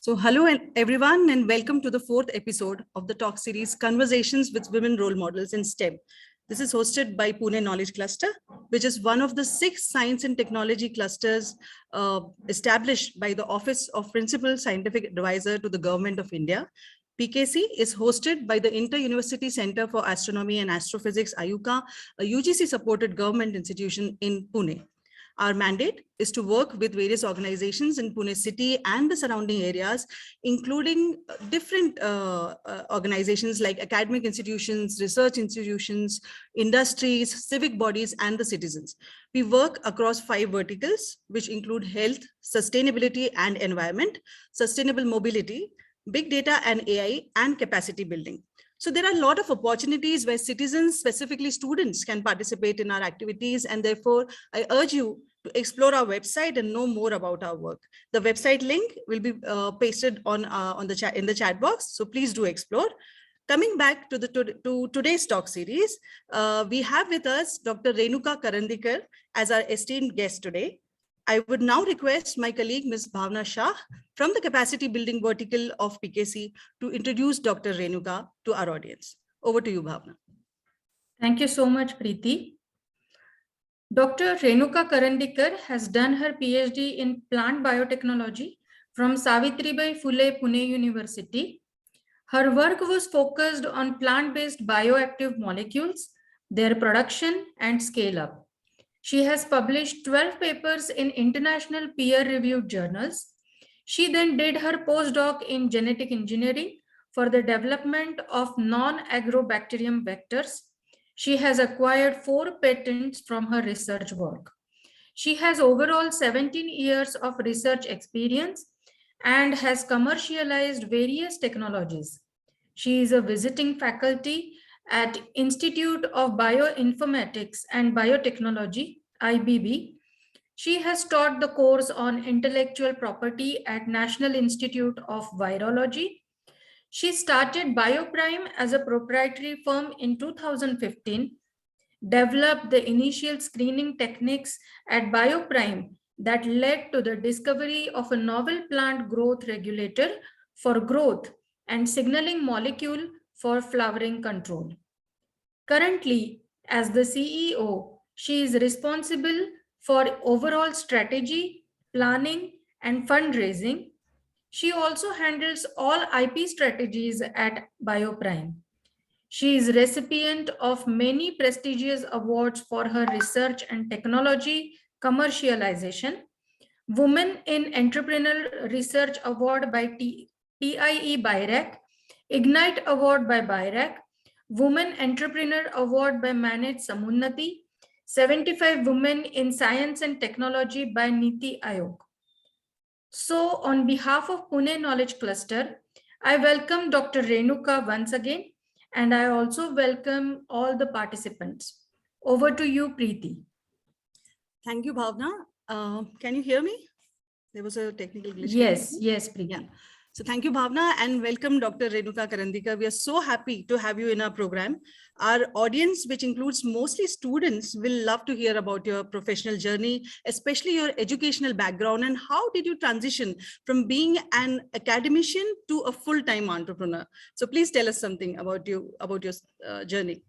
So hello everyone and welcome to the fourth episode of the talk series Conversations with Women Role Models in STEM. This is hosted by Pune Knowledge Cluster, which is one of the 6 science and technology clusters established by the Office of Principal Scientific Advisor to the Government of India. PKC is hosted by the Inter-University Center for Astronomy and Astrophysics, IUCA, a UGC-supported government institution in Pune. Our mandate is to work with various organizations in Pune city and the surrounding areas, including different organizations like academic institutions, research institutions, industries, civic bodies, and the citizens. We work across 5 verticals, which include health, sustainability and environment, sustainable mobility, big data and AI, and capacity building. So there are a lot of opportunities where citizens, specifically students, can participate in our activities, and therefore I urge you to explore our website and know more about our work. The website link will be pasted on the chat in the chat box, so please do explore. Coming back to today's talk series, we have with us Dr. Renuka Karandikar as our esteemed guest today. I would now request my colleague, Ms. Bhavna Shah, from the capacity building vertical of PKC to introduce Dr. Renuka to our audience. Over to you, Bhavna. Thank you so much, Preeti. Dr. Renuka Karandikar has done her PhD in plant biotechnology from Savitribai Phule Pune University. Her work was focused on plant-based bioactive molecules, their production and scale-up. She has published 12 papers in international peer-reviewed journals. She then did her postdoc in genetic engineering for the development of non-agro bacterium vectors. She has acquired 4 patents from her research work. She has overall 17 years of research experience and has commercialized various technologies. She is a visiting faculty at Institute of Bioinformatics and Biotechnology, IBB. She has taught the course on intellectual property at National Institute of Virology. She started Bioprime as a proprietary firm in 2015, developed the initial screening techniques at Bioprime that led to the discovery of a novel plant growth regulator for growth and signaling molecule for flowering control. Currently, as the CEO, she is responsible for overall strategy, planning, and fundraising. She also handles all IP strategies at Bioprime. She is recipient of many prestigious awards for her research and technology commercialization. Women in Entrepreneurial Research Award by TIE BIRAC, Ignite Award by BIRAC, Women Entrepreneur Award by Manage Samunnati, 75 Women in Science and Technology by Niti Aayog. So on behalf of Pune Knowledge Cluster, I welcome Dr. Renuka once again, and I also welcome all the participants. Over to you, Preeti. Thank you, Bhavna. Can you hear me? There was a technical glitch. Yes, Preeti. Yeah. So thank you, Bhavna, and welcome Dr. Renuka Karandikar. We are so happy to have you in our program. Our audience, which includes mostly students, will love to hear about your professional journey, especially your educational background, and how did you transition from being an academician to a full-time entrepreneur? So please tell us something about your journey.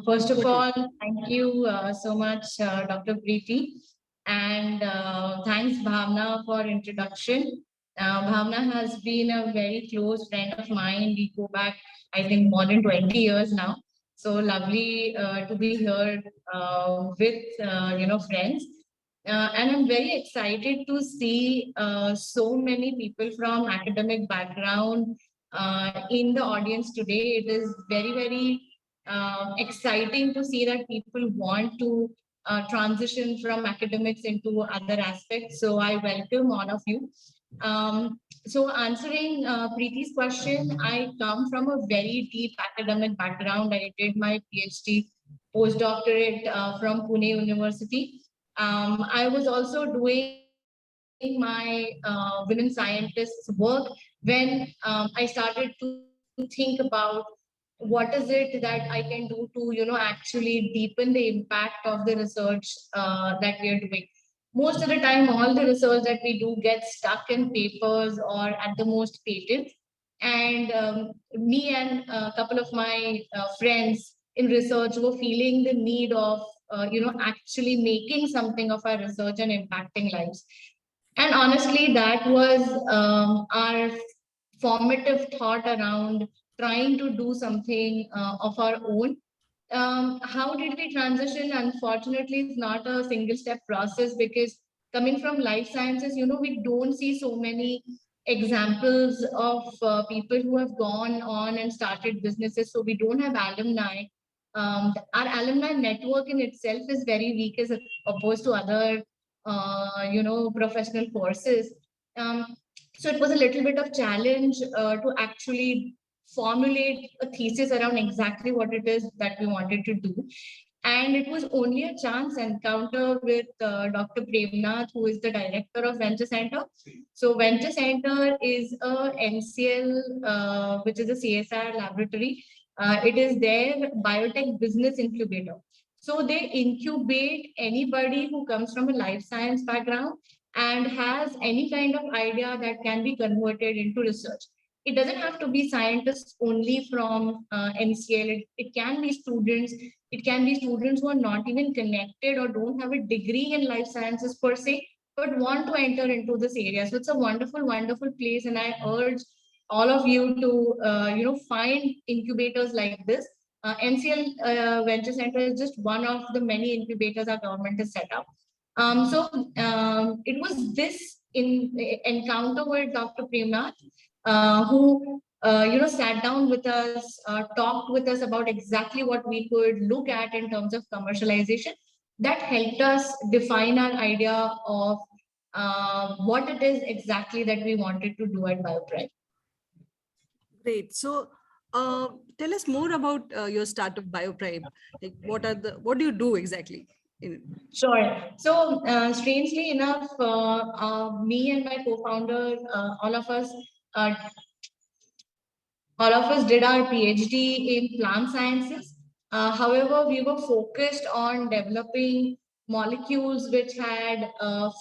First of all, thank you so much, Dr. Preeti, and thanks, Bhavna, for introduction. Bhavna has been a very close friend of mine. We go back, I think, more than 20 years now. So lovely to be here with friends. And I'm very excited to see so many people from academic background in the audience today. It is very, very exciting to see that people want to transition from academics into other aspects. So I welcome all of you. So answering Preeti's question, I come from a very deep academic background. I did my PhD postdoctorate from Pune University. I was also doing my women scientists work when I started to think about what is it that I can do to, actually deepen the impact of the research that we are doing. most of the time, all the research that we do gets stuck in papers or at the most patents. And me and a couple of my friends in research were feeling the need of, actually making something of our research and impacting lives. And honestly, that was our formative thought around trying to do something of our own. How did we transition? Unfortunately, it's not a single step process, because coming from life sciences, we don't see so many examples of people who have gone on and started businesses. So we don't have alumni. Our alumni network in itself is very weak as opposed to other, professional courses. So it was a little bit of challenge to actually formulate a thesis around exactly what it is that we wanted to do. And it was only a chance encounter with Dr. Premnath, who is the director of Venture Center. So Venture Center is a NCL, which is a CSR laboratory. It is their biotech business incubator. So they incubate anybody who comes from a life science background and has any kind of idea that can be converted into research. It doesn't have to be scientists only from NCL. It can be students. It can be students who are not even connected or don't have a degree in life sciences per se, but want to enter into this area. So it's a wonderful, wonderful place, and I urge all of you to find incubators like this. NCL Venture Center is just one of the many incubators our government has set up. It was this encounter with Dr. Premnath who sat down with us, talked with us about exactly what we could look at in terms of commercialization. That helped us define our idea of what it is exactly that we wanted to do at Bioprime. Great. So tell us more about your startup Bioprime. Like what do you do exactly? Sure. So strangely enough, me and my co-founder, uh, all of us did our PhD in plant sciences. However, we were focused on developing molecules which had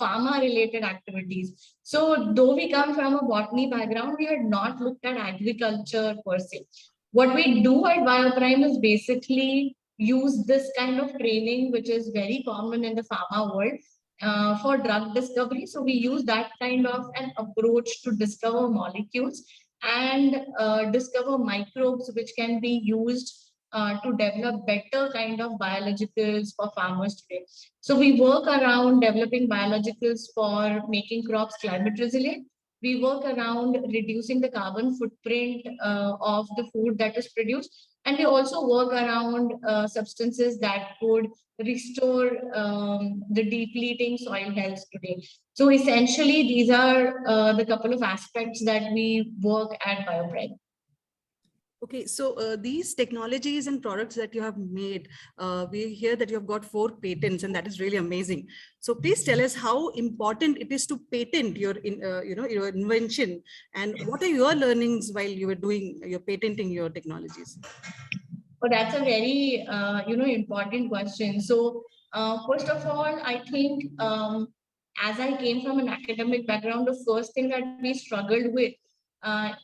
pharma-related activities. So though we come from a botany background, we had not looked at agriculture per se. What we do at Bioprime is basically use this kind of training, which is very common in the pharma world, for drug discovery. So we use that kind of an approach to discover molecules and discover microbes which can be used to develop better kind of biologicals for farmers today. So we work around developing biologicals for making crops climate resilient. We work around reducing the carbon footprint of the food that is produced. And we also work around substances that could restore the depleting soil health today. So essentially, these are the couple of aspects that we work at Bioprime. Okay, so these technologies and products that you have made, we hear that you have got 4 patents, and that is really amazing. So please tell us how important it is to patent your, your invention, and what are your learnings while you were doing your patenting your technologies? Well, that's a very important question. So first of all, I think as I came from an academic background, the first thing that we struggled with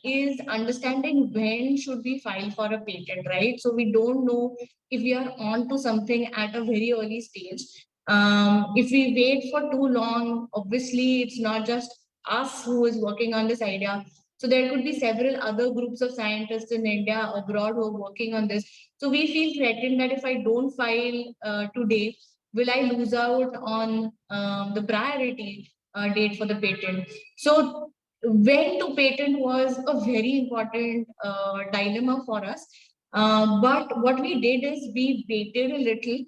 is understanding when should we file for a patent, right? So we don't know if we are on to something at a very early stage. If we wait for too long, obviously it's not just us who is working on this idea. So there could be several other groups of scientists in India, abroad, who are working on this. So we feel threatened that if I don't file today, will I lose out on the priority date for the patent? So when to patent was a very important dilemma for us. But what we did is we waited a little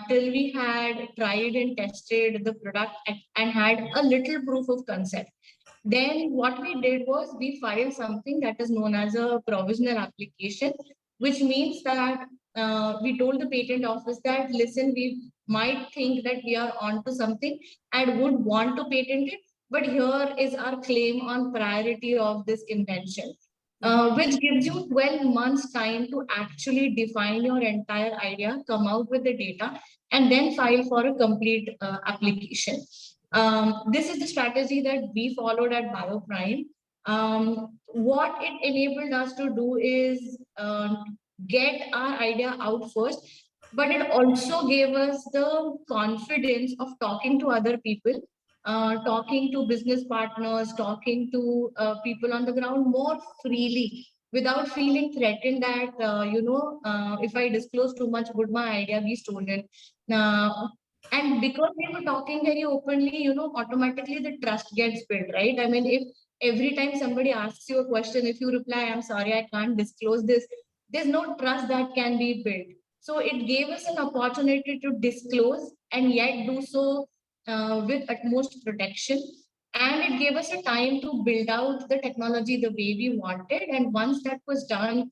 till we had tried and tested the product and had a little proof of concept. Then what we did was we filed something that is known as a provisional application, which means that we told the patent office that, listen, we might think that we are onto something and would want to patent it, but here is our claim on priority of this invention. which gives you 12 months time to actually define your entire idea, come out with the data, and then file for a complete application. This is the strategy that we followed at Bioprime. What it enabled us to do is get our idea out first, but it also gave us the confidence of talking to other people, talking to business partners, talking to people on the ground more freely without feeling threatened that, if I disclose too much, would my idea be stolen? And because we were talking very openly, automatically the trust gets built, right? I mean, if every time somebody asks you a question, if you reply, I'm sorry, I can't disclose this, there's no trust that can be built. So it gave us an opportunity to disclose and yet do so with utmost protection. And it gave us a time to build out the technology the way we wanted. And once that was done,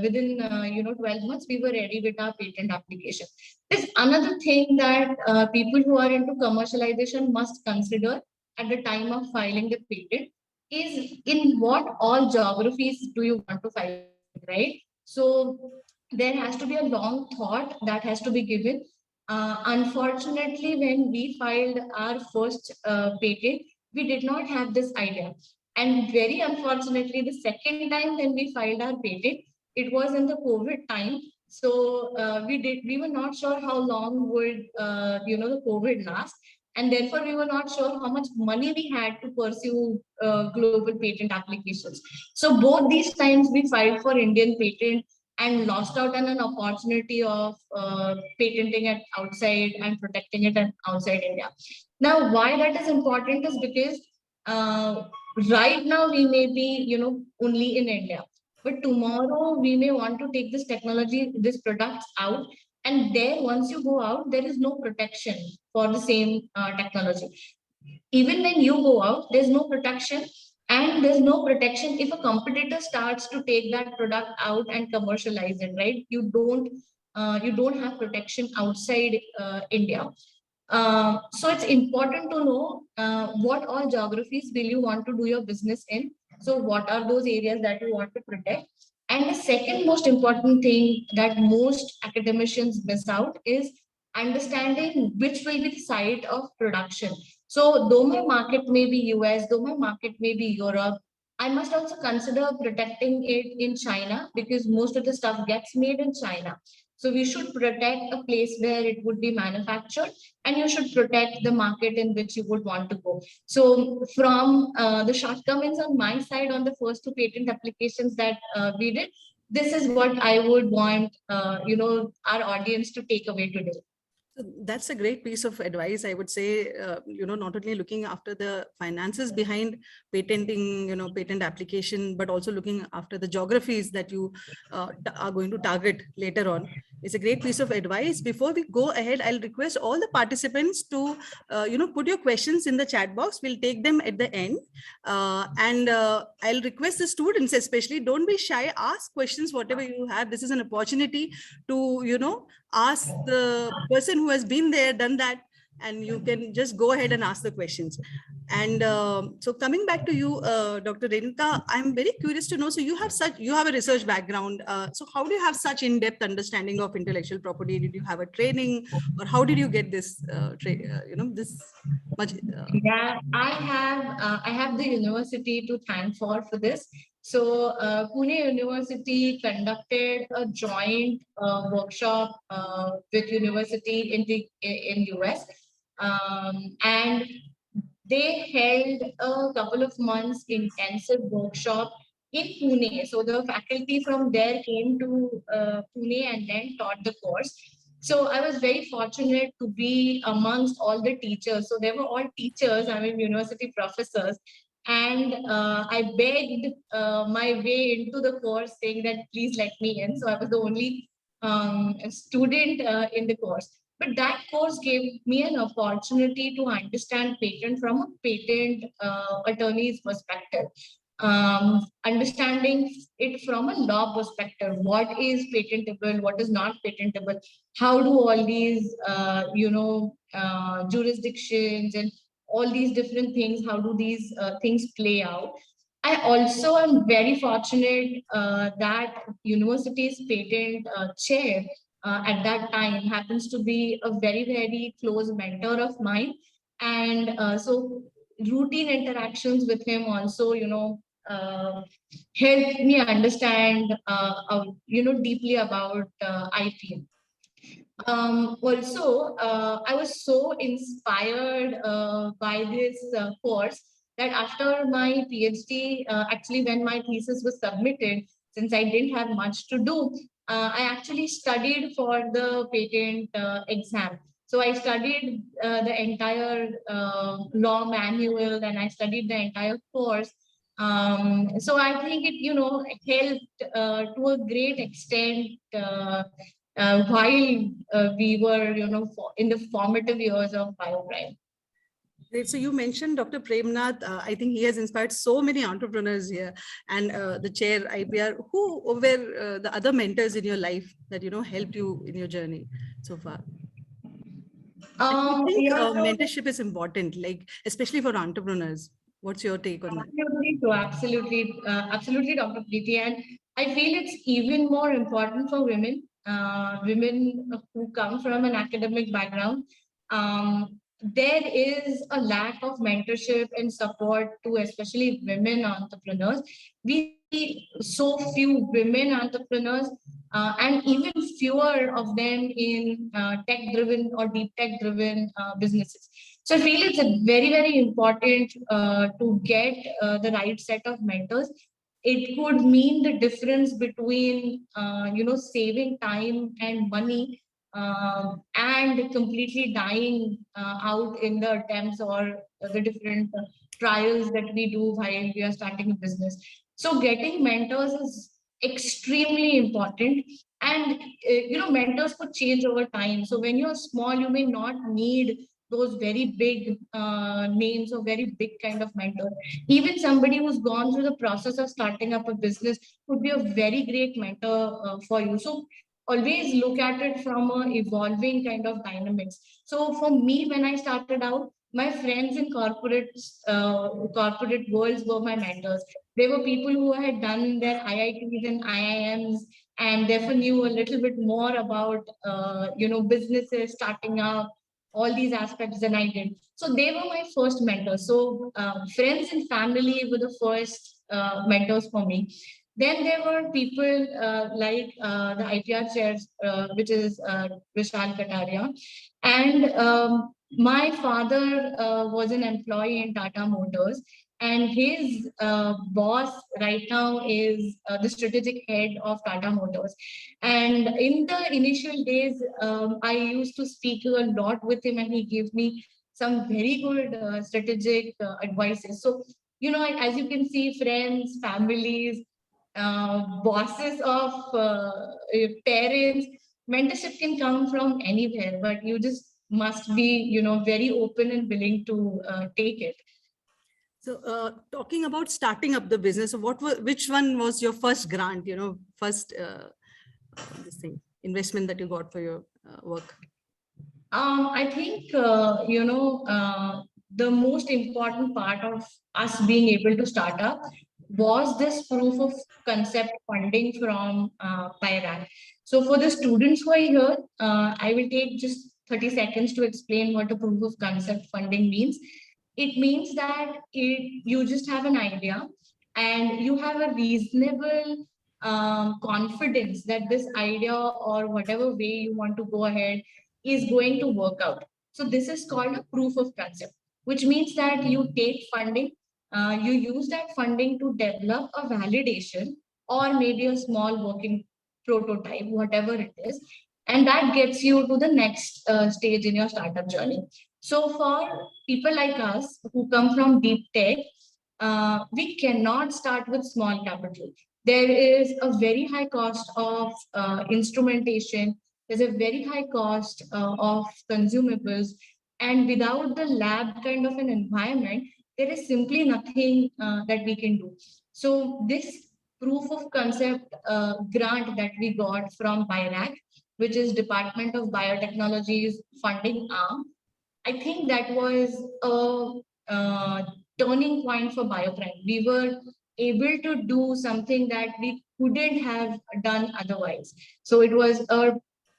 within 12 months, we were ready with our patent application. There's another thing that people who are into commercialization must consider at the time of filing the patent is in what all geographies do you want to file, right? So there has to be a long thought that has to be given. Unfortunately, when we filed our first patent, we did not have this idea. And very unfortunately, the second time when we filed our patent, it was in the COVID time. So we were not sure how long would the COVID last, and therefore we were not sure how much money we had to pursue global patent applications. So both these times we filed for Indian patent and lost out on an opportunity of patenting it outside and protecting it outside India. Now, why that is important is because right now we may be, only in India, but tomorrow we may want to take this technology, this products out, and there once you go out, there is no protection for the same technology. Even when you go out, there's no protection, and there's no protection if a competitor starts to take that product out and commercialize it, right? You don't have protection outside India. So it's important to know what all geographies will you want to do your business in. So what are those areas that you want to protect? And the second most important thing that most academicians miss out is understanding which will be the site of production. So though my market may be US, though my market may be Europe, I must also consider protecting it in China because most of the stuff gets made in China. So we should protect a place where it would be manufactured, and you should protect the market in which you would want to go. So from the shortcomings on my side on the first two patent applications that we did, this is what I would want our audience to take away today. That's a great piece of advice, I would say, not only looking after the finances behind patenting, patent application, but also looking after the geographies that you are going to target later on. It's a great piece of advice. Before we go ahead, I'll request all the participants to, put your questions in the chat box. We'll take them at the end. And I'll request the students, especially, don't be shy, ask questions, whatever you have. This is an opportunity to, ask the person who has been there, done that, and you can just go ahead and ask the questions. And so coming back to you, Dr. Renuka, I'm very curious to know, so you have a research background. So how do you have such in-depth understanding of intellectual property? Did you have a training, or how did you get this, this much? Yeah, I have the university to thank for this. So Pune University conducted a joint workshop with university in US, and they held a couple of months intensive workshop in Pune. So the faculty from there came to Pune and then taught the course. So I was very fortunate to be amongst all the teachers. So they were all teachers, I mean, university professors. And I begged my way into the course saying that please let me in. So I was the only student in the course. But that course gave me an opportunity to understand patent from a patent attorney's perspective. Understanding it from a law perspective, what is patentable, what is not patentable, how do all these jurisdictions and all these different things, how do these things play out. I also am very fortunate that university's patent chair at that time happens to be a very, very close mentor of mine. And so routine interactions with him also, helped me understand, deeply about IPM. Also, I was so inspired by this course that after my PhD, actually when my thesis was submitted, since I didn't have much to do, I actually studied for the patent exam. So I studied the entire law manual and I studied the entire course. So I think it, helped to a great extent while we were, in the formative years of Bioprime. Great. So you mentioned Dr. Premnath. I think he has inspired so many entrepreneurs here, and the chair IPR. Who were the other mentors in your life that helped you in your journey so far? I think mentorship is important, like especially for entrepreneurs. What's your take on that? Absolutely, Dr. Preeti. And I feel it's even more important for women, women who come from an academic background. There is a lack of mentorship and support to especially women entrepreneurs. We see so few women entrepreneurs and even fewer of them in tech-driven or deep tech-driven businesses. So I feel it's a very, very important to get the right set of mentors. It could mean the difference between, saving time and money and completely dying out in the attempts or the different trials that we do while we are starting a business. So getting mentors is extremely important. And, mentors could change over time. So when you're small, you may not need those very big names or very big kind of mentor. Even somebody who's gone through the process of starting up a business could be a very great mentor for you. So always look at it from a evolving kind of dynamics. So for me, when I started out, my friends in corporate worlds were my mentors. They were people who had done their IITs and IIMs and therefore knew a little bit more about businesses starting up, all these aspects than I did. So they were my first mentors. So friends and family were the first mentors for me. Then there were people like the IPR chairs, which is Vishal Kataria. And my father was an employee in Tata Motors, and his boss right now is the strategic head of Tata Motors. And in the initial days, I used to speak a lot with him, and he gave me some very good strategic advices. So, as you can see, friends, families, bosses of parents, mentorship can come from anywhere, but you just must be, very open and willing to take it. So talking about starting up the business, which one was your first grant, first this thing, investment that you got for your work? I think, the most important part of us being able to start up was this proof of concept funding from PIRAC. So for the students who are here, I will take just 30 seconds to explain what a proof of concept funding means. It means that you just have an idea and you have a reasonable confidence that this idea or whatever way you want to go ahead is going to work out. So this is called a proof of concept, which means that you take funding, you use that funding to develop a validation or maybe a small working prototype, whatever it is, and that gets you to the next stage in your startup journey. So for people like us who come from deep tech, we cannot start with small capital. There is a very high cost of instrumentation. There's a very high cost of consumables. And without the lab kind of an environment, there is simply nothing that we can do. So this proof of concept grant that we got from BIRAC, which is Department of Biotechnology's funding arm, I think that was a turning point for Bioprime. We were able to do something that we couldn't have done otherwise. So it was a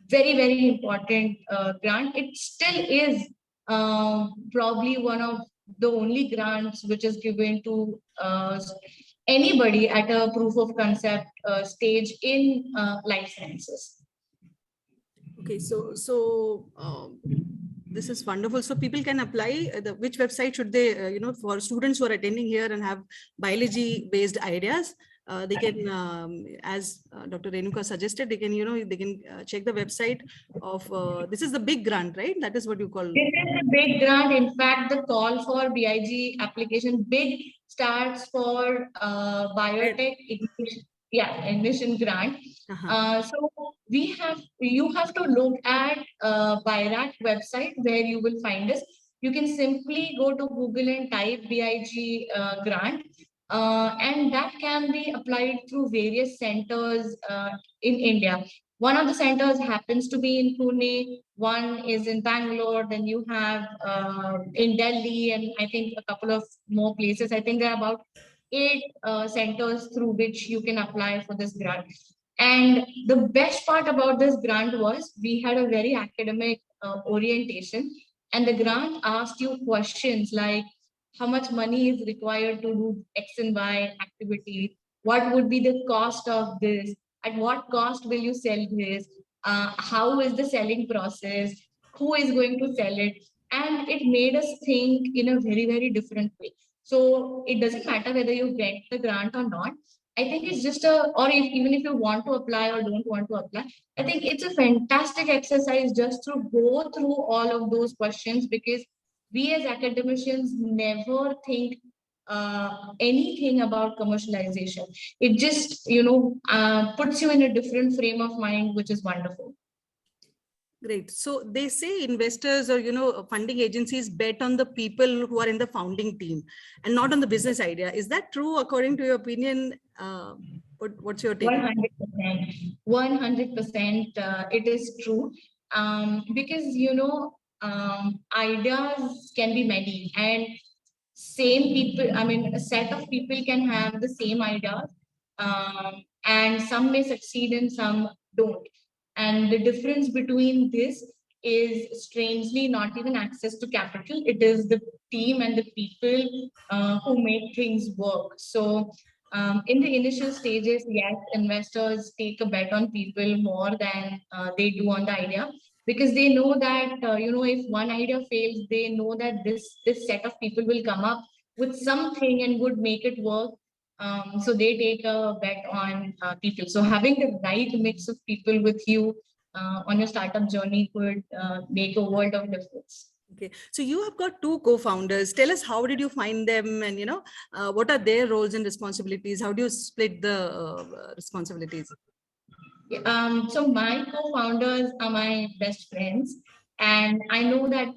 very, very important grant. It still is probably one of the only grants which is given to anybody at a proof of concept stage in life sciences. Okay, this is wonderful. So people can apply. Which website should they, for students who are attending here and have biology-based ideas, they can, as Dr. Renuka suggested, they can, they can check the website of. This is the big grant, right? That is what you call. This is a big grant. In fact, the call for BIG application big starts for biotech admission grant. So you have to look at BIRAC website where you will find us. You can simply go to Google and type BIG grant. And that can be applied through various centers in India. One of the centers happens to be in Pune, one is in Bangalore, then you have in Delhi, and I think a couple of more places. I think there are about 8 centers through which you can apply for this grant. And the best part about this grant was we had a very academic orientation, and the grant asked you questions like how much money is required to do X and Y activity, what would be the cost of this, at what cost will you sell this, how is the selling process, who is going to sell it, and it made us think in a very, very different way. So it doesn't matter whether you get the grant or not. I think it's just even if you want to apply or don't want to apply, I think it's a fantastic exercise just to go through all of those questions, because we as academicians never think anything about commercialization. It just, puts you in a different frame of mind, which is wonderful. Great. So they say investors or, funding agencies bet on the people who are in the founding team and not on the business idea. Is that true according to your opinion? What's your take? 100%. 100%. It is true. Because, ideas can be many, and same people, a set of people can have the same ideas, and some may succeed and some don't. And the difference between this is strangely not even access to capital. It is the team and the people who make things work. So in the initial stages, yes, investors take a bet on people more than they do on the idea, because they know that, if one idea fails, they know that this set of people will come up with something and would make it work. So they take a bet on people. So having the right mix of people with you on your startup journey could make a world of difference. Okay, so you have got 2 co-founders. Tell us, how did you find them, and what are their roles and responsibilities? How do you split the responsibilities? So my co-founders are my best friends, and I know that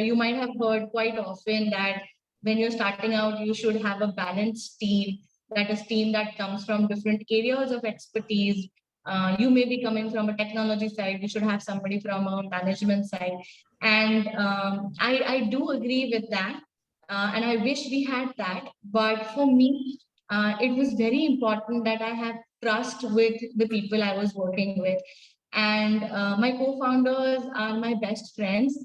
you might have heard quite often that when you're starting out, you should have a balanced team. That is team that comes from different areas of expertise. You may be coming from a technology side, you should have somebody from a management side. And I do agree with that. And I wish we had that. But for me, it was very important that I have trust with the people I was working with. And my co-founders are my best friends.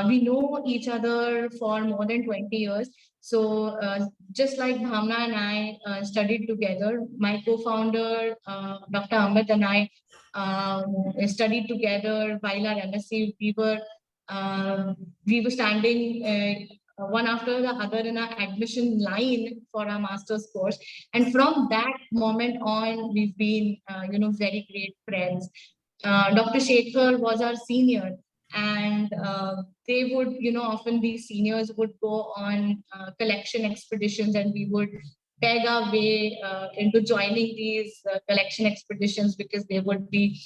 We know each other for more than 20 years. So just like Bhavna and I studied together, my co-founder, Dr. Amit, and I studied together while our MSc. We were standing one after the other in our admission line for our master's course. And from that moment on, we've been, very great friends. Dr. Shekhar was our senior, and they would, often these seniors would go on collection expeditions, and we would peg our way into joining these collection expeditions because they would be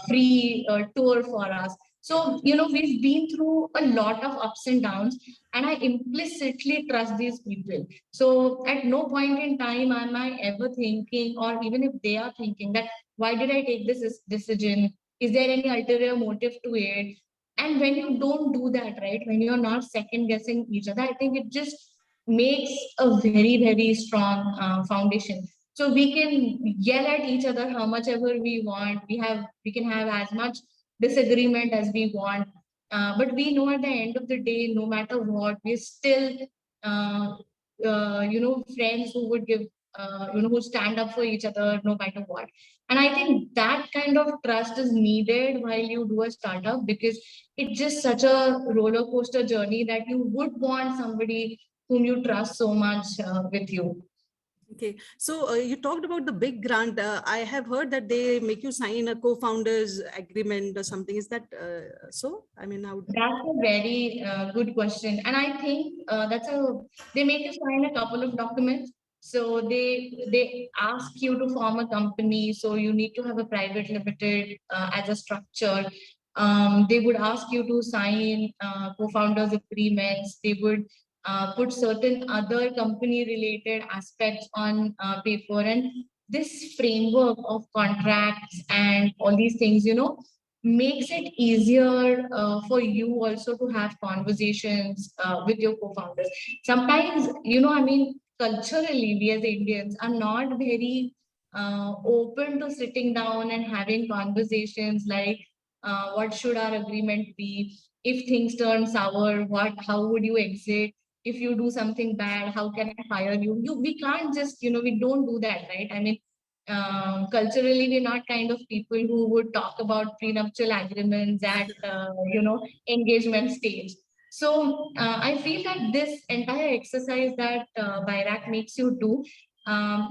free tour for us. So, we've been through a lot of ups and downs, and I implicitly trust these people. So at no point in time am I ever thinking, or even if they are thinking, that why did I take this decision? Is there any ulterior motive to it? And when you don't do that, right, when you're not second guessing each other, I think it just makes a very, very strong foundation. So we can yell at each other how much ever we want. We can have as much disagreement as we want. But we know at the end of the day, no matter what, we're still, friends who would give, who stand up for each other no matter what. And I think that kind of trust is needed while you do a startup, because it's just such a roller coaster journey that you would want somebody whom you trust so much with you. Okay, so you talked about the big grant. I have heard that they make you sign a co-founders agreement or something. Is that so? I mean, how? That's a very good question, and I think they make you sign a couple of documents. So they ask you to form a company. So you need to have a private limited as a structure. They would ask you to sign co-founders agreements. They would put certain other company related aspects on paper, and this framework of contracts and all these things, makes it easier for you also to have conversations with your co-founders. Sometimes, culturally, we as Indians are not very open to sitting down and having conversations like, what should our agreement be? If things turn sour, how would you exit? If you do something bad, how can I fire you? We can't just, we don't do that, right? I mean, culturally, we're not kind of people who would talk about prenuptial agreements at engagement stage. So I feel that this entire exercise that Birac makes you do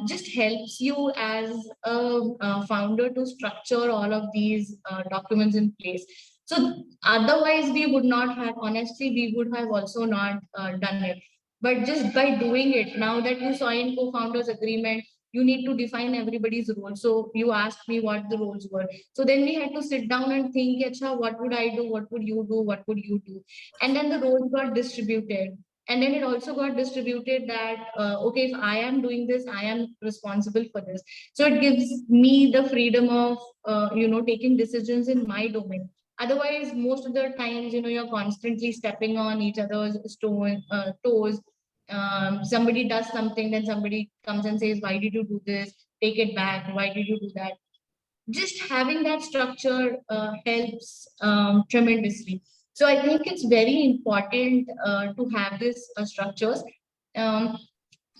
just helps you as a founder to structure all of these documents in place. So otherwise, we would not have, honestly, we would have also not done it. But just by doing it, now that you sign co-founders agreement, you need to define everybody's role. So you asked me what the roles were. So then we had to sit down and think, Acha, what would I do? What would you do? What would you do? And then the roles got distributed. And then it also got distributed that, okay, if I am doing this, I am responsible for this. So it gives me the freedom of, taking decisions in my domain. Otherwise, most of the times, you're constantly stepping on each other's toes. Somebody does something, then somebody comes and says, why did you do this? Take it back. Why did you do that? Just having that structure helps tremendously. So I think it's very important to have this structures. Um,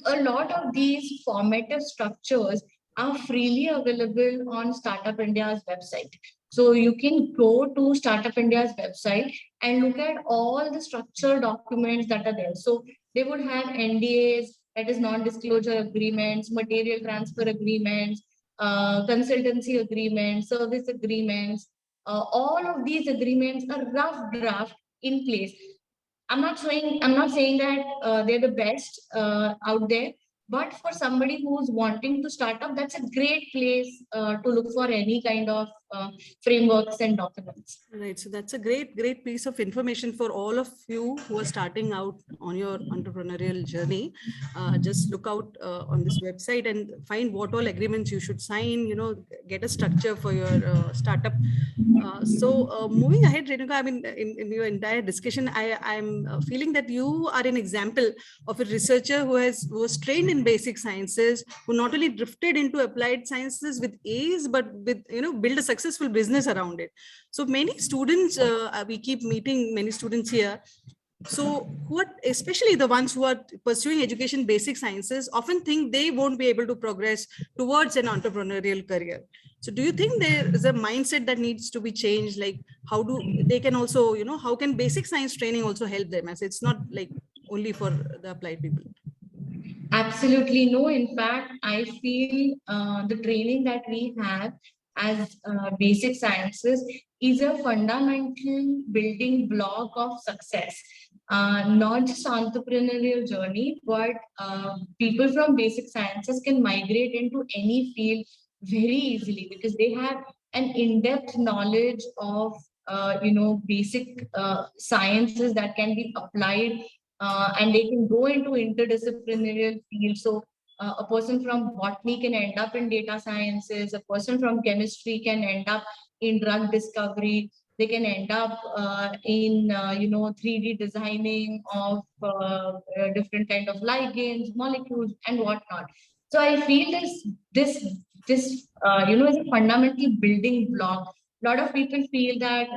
a lot of these formative structures are freely available on Startup India's website. So you can go to Startup India's website and look at all the structure documents that are there. So they would have NDAs, that is non-disclosure agreements, material transfer agreements, consultancy agreements, service agreements. All of these agreements are rough draft in place. I'm not saying that they're the best out there, but for somebody who's wanting to start up, that's a great place to look for any kind of frameworks and documents. Right. So that's a great piece of information for all of you who are starting out on your entrepreneurial journey. Just look out on this website and find what all agreements you should sign, get a structure for your startup. So moving ahead, Renuka, I mean, in your entire discussion, I'm feeling that you are an example of a researcher who was trained in basic sciences, who not only drifted into applied sciences with ease, but with, build a successful business around it. So many students, we keep meeting many students here. So especially the ones who are pursuing education basic sciences often think they won't be able to progress towards an entrepreneurial career. So do you think there is a mindset that needs to be changed? Like how do they can also, how can basic science training also help them, as it's not like only for the applied people? Absolutely no. In fact, I feel the training that we have as basic sciences is a fundamental building block of success. Not just entrepreneurial journey, but people from basic sciences can migrate into any field very easily because they have an in-depth knowledge of basic sciences that can be applied, and they can go into interdisciplinary fields. So a person from botany can end up in data sciences, a person from chemistry can end up in drug discovery, They can end up in 3D designing of different kind of ligands, molecules, and whatnot. So I feel this is a fundamental building block. A lot of people feel that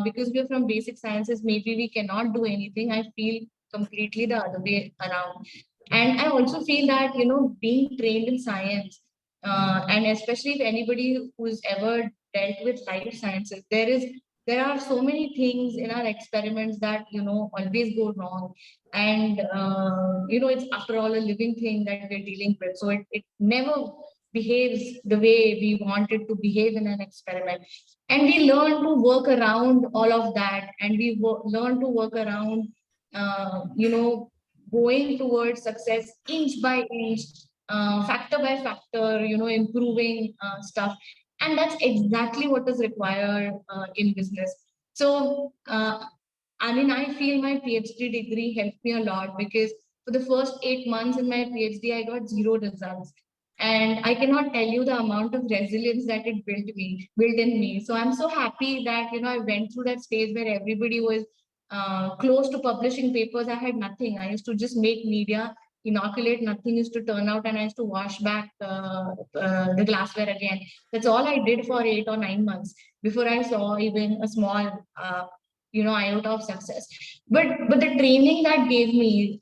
because we are from basic sciences, maybe we cannot do anything. I feel completely the other way around. And I also feel that, being trained in science, and especially if anybody who's ever dealt with life sciences, there are so many things in our experiments that, always go wrong. And, it's after all a living thing that we're dealing with. So it never behaves the way we want it to behave in an experiment. And we learn to work around all of that. And we learn to work around, going towards success inch by inch, factor by factor, improving stuff. And that's exactly what is required in business. So, I feel my PhD degree helped me a lot, because for the first 8 months in my PhD, I got zero results. And I cannot tell you the amount of resilience that it built in me. So I'm so happy that, I went through that stage where everybody was close to publishing papers. I had nothing. I used to just make media, inoculate, nothing used to turn out, and I used to wash back the glassware again. That's all I did for 8 or 9 months before I saw even a small, iota of success. But the training that gave me,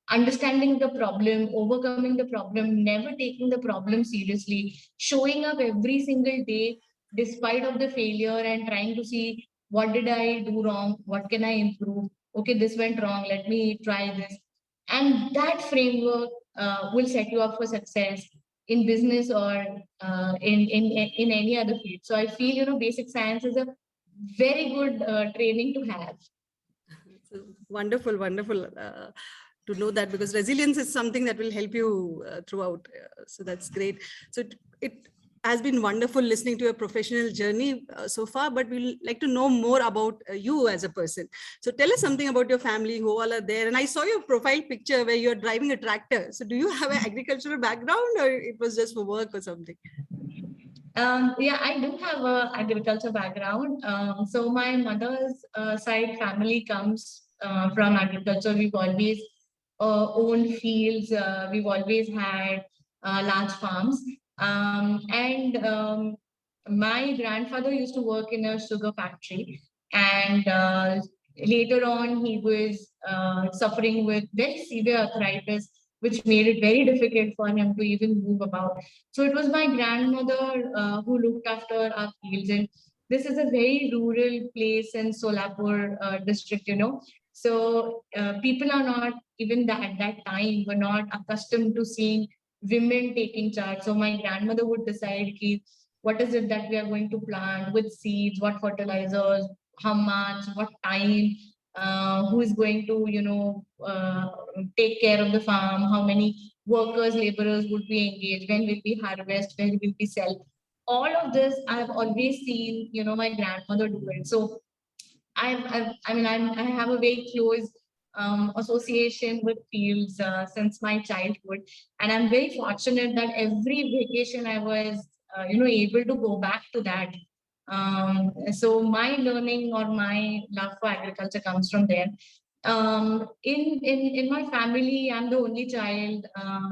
understanding the problem, overcoming the problem, never taking the problem seriously, showing up every single day despite of the failure and trying to see what did I do wrong, what can I improve. Okay, this went wrong, let me try this. And that framework will set you up for success in business or in any other field. So I feel, basic science is a very good training to have. So wonderful, wonderful to know that, because resilience is something that will help you throughout. So that's great. So it has been wonderful listening to your professional journey so far, but we'd like to know more about you as a person. So tell us something about your family, who all are there. And I saw your profile picture where you're driving a tractor. So do you have an agricultural background, or it was just for work or something? Yeah, I do have a agriculture background. So my mother's side family comes from agriculture. We've always owned fields. We've always had large farms. And my grandfather used to work in a sugar factory. And later on, he was suffering with very severe arthritis, which made it very difficult for him to even move about. So it was my grandmother who looked after our fields. And this is a very rural place in Solapur district, So people are not, even at that time, were not accustomed to seeing women taking charge. So my grandmother would decide what is it that we are going to plant, with seeds, what fertilizers, how much, what time, who is going to, take care of the farm, how many workers, laborers would be engaged, when will we harvest, when will we sell. All of this I've always seen, my grandmother do it. So I have a very close association with fields since my childhood, and I'm very fortunate that every vacation I was, able to go back to that. So my learning or my love for agriculture comes from there. In my family, I'm the only child,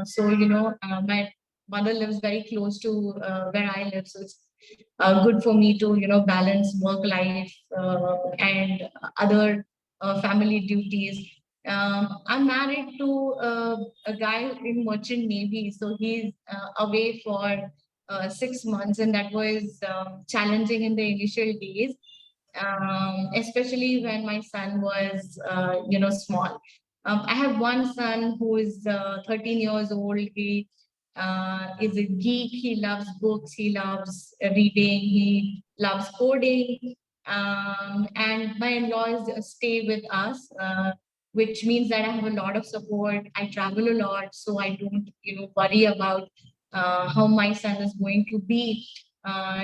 so my mother lives very close to where I live, so it's good for me to balance work life and other family duties. I'm married to a guy in merchant navy, so he's away for 6 months, and that was challenging in the initial days, especially when my son was small. I have one son who is 13 years old. He is a geek. He loves books. He loves reading. He loves coding. And my in-laws stay with us, which means that I have a lot of support. I travel a lot, so I don't, worry about how my son is going to be.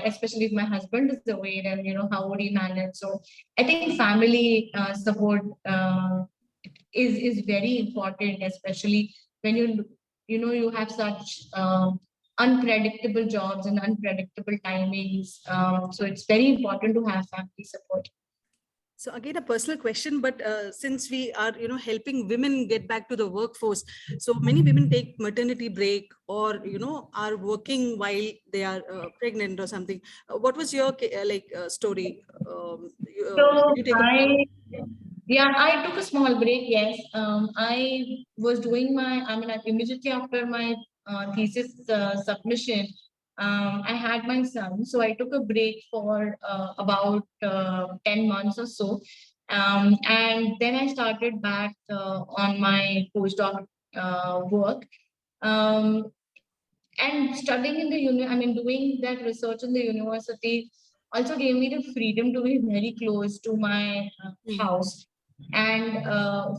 Especially if my husband is away, then how would he manage? So I think family support is very important, especially when you have such unpredictable jobs and unpredictable timings. So it's very important to have family support. So again, a personal question, but since we are, helping women get back to the workforce, so many women take maternity break or, are working while they are pregnant or something. What was your story? So Did you take a I took a small break. Yes, I was doing immediately after my thesis submission, I had my son. So I took a break for about 10 months or so. And then I started back on my postdoc work. Um, and studying in the doing that research in the university also gave me the freedom to be very close to my house. And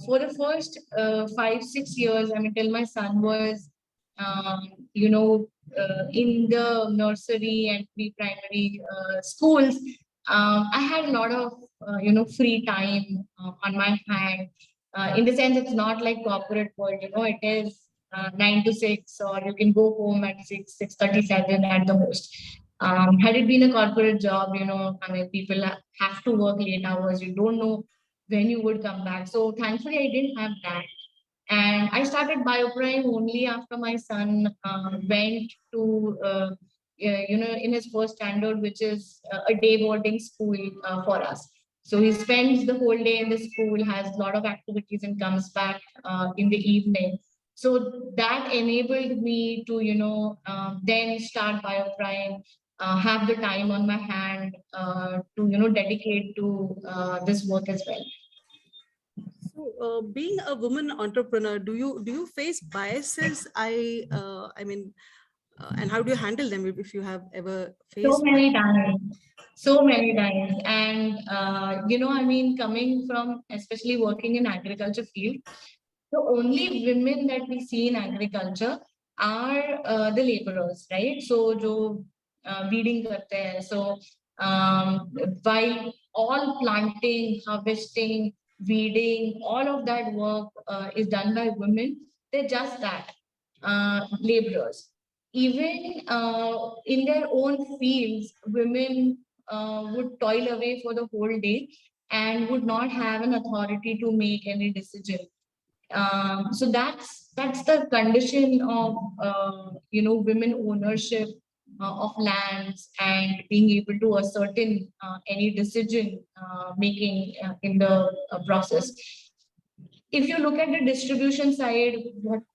for the first 5 6 years, till my son was in the nursery and pre-primary schools, I had a lot of free time on my hand. In the sense, it's not like corporate world. It is 9 to 6, or you can go home at 6:37 at the most. Had it been a corporate job, people have to work late hours. You don't know when you would come back. So thankfully, I didn't have that. And I started Bioprime only after my son went to, in his first standard, which is a day boarding school for us. So he spends the whole day in the school, has a lot of activities, and comes back in the evening. So that enabled me to, then start Bioprime, have the time on my hand to, dedicate to this work as well. So, being a woman entrepreneur, do you face biases? And how do you handle them if you have ever So faced? many times, so many times. And, coming from especially working in agriculture field, the only women that we see in agriculture are the laborers, right? So, jo weeding karte hai. So, while all planting, harvesting, weeding, all of that work is done by women, they're just that, laborers. Even in their own fields, women would toil away for the whole day and would not have an authority to make any decision. So that's the condition of women ownership of lands and being able to ascertain any decision making in the process. If you look at the distribution side,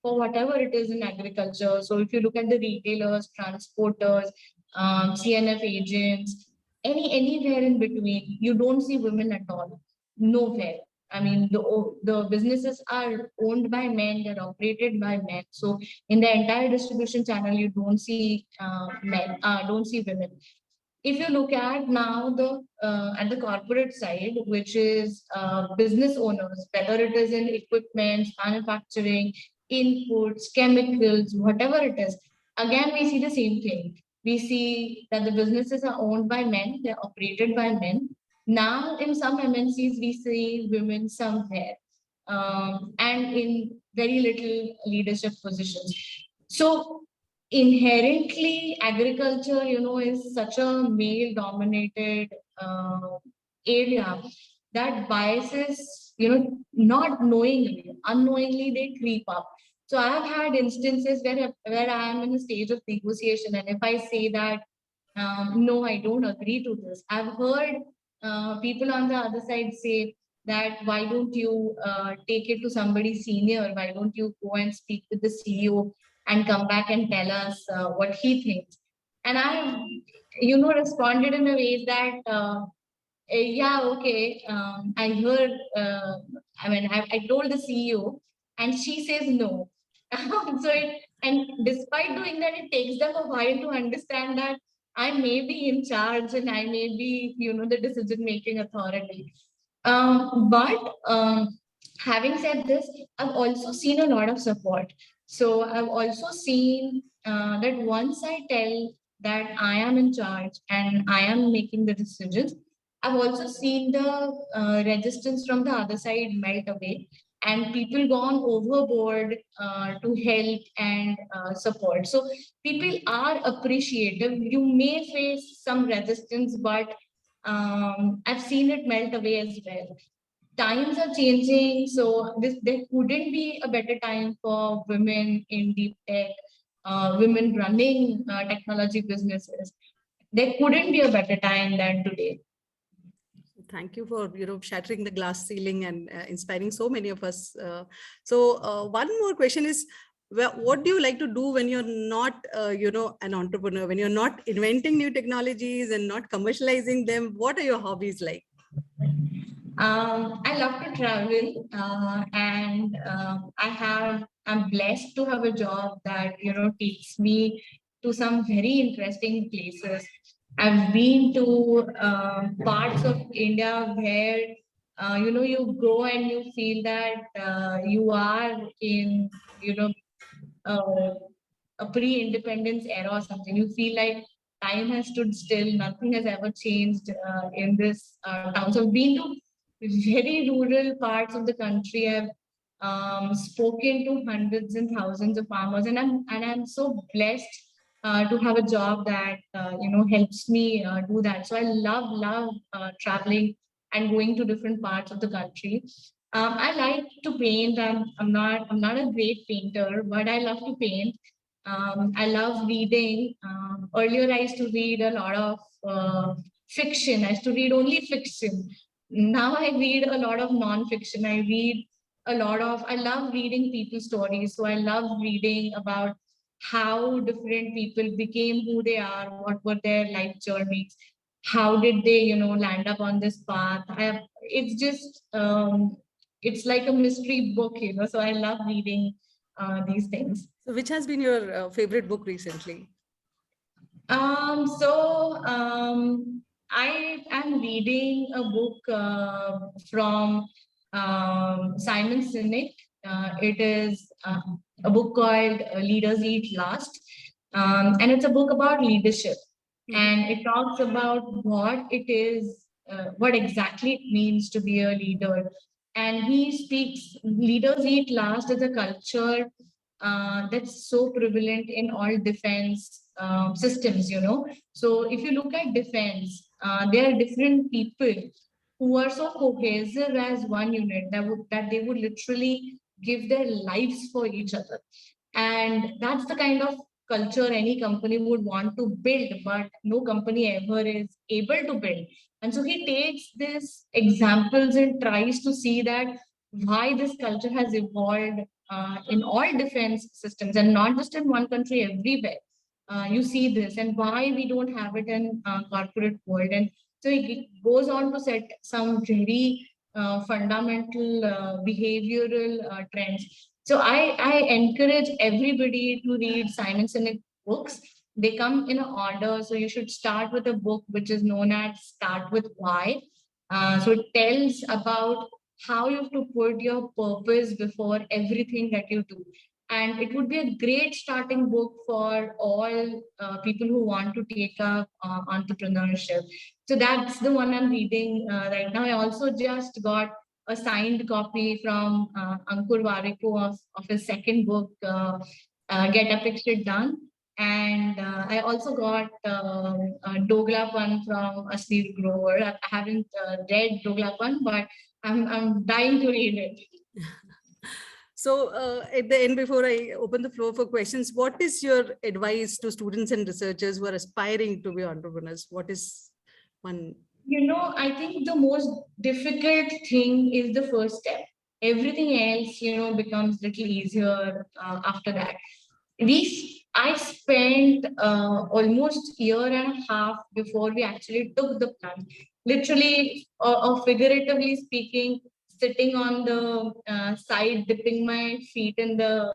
for whatever it is in agriculture, so if you look at the retailers, transporters, CNF agents, anywhere in between, you don't see women at all. Nowhere. The businesses are owned by men, they're operated by men. So in the entire distribution channel, you don't see don't see women. If you look at now the at the corporate side, which is business owners, whether it is in equipment, manufacturing, inputs, chemicals, whatever it is, again we see the same thing. We see that the businesses are owned by men, they're operated by men. Now in some MNCs we see women somewhere, and in very little leadership positions. So inherently agriculture is such a male dominated area that biases, not knowingly, unknowingly, they creep up. So I've had instances where I am in a stage of negotiation, and if I say that no, I don't agree to this, I've heard people on the other side say that why don't you take it to somebody senior, why don't you go and speak with the CEO and come back and tell us what he thinks. And I, responded in a way that, yeah, okay, I heard, I told the CEO and she says no. And despite doing that, it takes them a while to understand that I may be in charge and I may be, the decision-making authority. But having said this, I've also seen a lot of support. So I've also seen that once I tell that I am in charge and I am making the decisions, I've also seen the resistance from the other side melt away. and people gone overboard to help and support. So people are appreciative. You may face some resistance, but I've seen it melt away as well. Times are changing, so there couldn't be a better time for women in deep tech, women running technology businesses. There couldn't be a better time than today. Thank you for shattering the glass ceiling and inspiring so many of us. One more question is, what do you like to do when you're not an entrepreneur, when you're not inventing new technologies and not commercializing them? What are your hobbies like? I love to travel, and I'm blessed to have a job that takes me to some very interesting places. I've been to parts of India where you go and you feel that you are in uh, a pre-independence era or something. You feel like time has stood still, nothing has ever changed in this town. So I've been to very rural parts of the country. I've spoken to hundreds and thousands of farmers, and I'm so blessed to have a job that helps me do that. So I love traveling and going to different parts of the country. I like to paint. I'm not a great painter, but I love to paint. I love reading. Earlier, I used to read a lot of fiction. I used to read only fiction. Now I read a lot of non-fiction. I love reading people's stories. So I love reading about how different people became who they are, what were their life journeys, how did they, land up on this path. It's just, it's like a mystery book, so I love reading these things. So which has been your favorite book recently? I am reading a book from Simon Sinek. It is a book called Leaders Eat Last. And it's a book about leadership. And it talks about what it is, what exactly it means to be a leader. And he speaks, leaders eat last as a culture that's so prevalent in all defense systems, So if you look at defense, there are different people who are so cohesive as one unit that they would literally give their lives for each other. And that's the kind of culture any company would want to build, but no company ever is able to build. And so he takes these examples and tries to see that why this culture has evolved in all defense systems and not just in one country, everywhere. You see this and why we don't have it in corporate world. And so he goes on to set some very fundamental behavioral trends. So I encourage everybody to read Simon Sinek books. They come in an order. So you should start with a book which is known as Start With Why. So it tells about how you have to put your purpose before everything that you do. And it would be a great starting book for all people who want to take up entrepreneurship. So that's the one I'm reading right now. I also just got a signed copy from Ankur Warikoo of his second book, Get Epic Shit Done. And I also got Doglapan from Asleep Grower. I haven't read Doglapan, but I'm dying to read it. So at the end, before I open the floor for questions, what is your advice to students and researchers who are aspiring to be entrepreneurs? What is one? I think the most difficult thing is the first step. Everything else, becomes a little easier after that. I spent almost a year and a half before we actually took the plunge. Literally, or figuratively speaking, sitting on the side, dipping my feet in the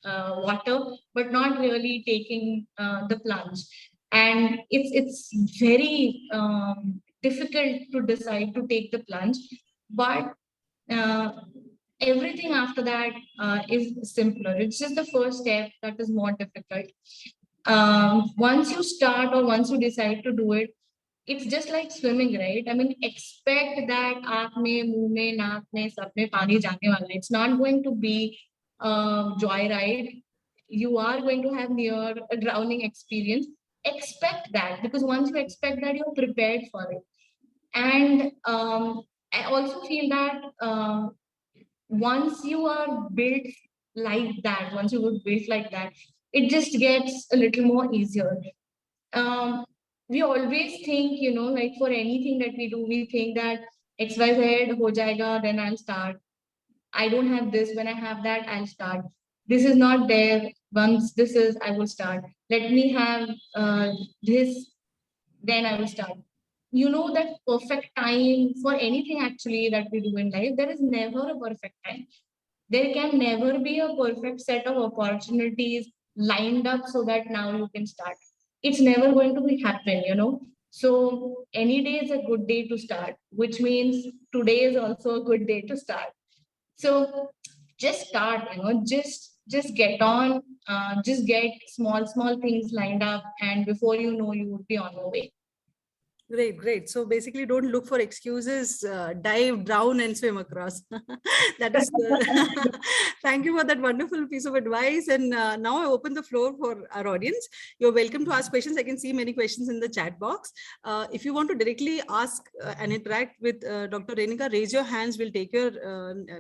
water, but not really taking the plunge. And it's very difficult to decide to take the plunge, but everything after that is simpler. It's just the first step that is more difficult. Once you start or once you decide to do it, it's just like swimming, right? I mean, expect that aankh mein, muh mein, naak mein, sab mein pani jaane wala hai. It's not going to be joyride. You are going to have near a drowning experience. Expect that, because once you expect that, you're prepared for it. And I also feel that once you are built like that, once you were built like that, it just gets a little more easier. Um, we always think, like for anything that we do, we think that XYZ ho jayega, then I'll start. I don't have this. When I have that, I'll start. This is not there. Once this is, I will start. Let me have this, then I will start. That perfect time for anything actually that we do in life, there is never a perfect time. There can never be a perfect set of opportunities lined up so that now you can start. It's never going to be happen. So any day is a good day to start, which means today is also a good day to start. So just start, just get on, just get small things lined up, and before you know, you would be on your way. Great, great. So basically, don't look for excuses. Dive, drown, and swim across. That is the. Thank you for that wonderful piece of advice. And now I open the floor for our audience. You're welcome to ask questions. I can see many questions in the chat box. If you want to directly ask and interact with Dr. Renuka, raise your hands. We'll take your,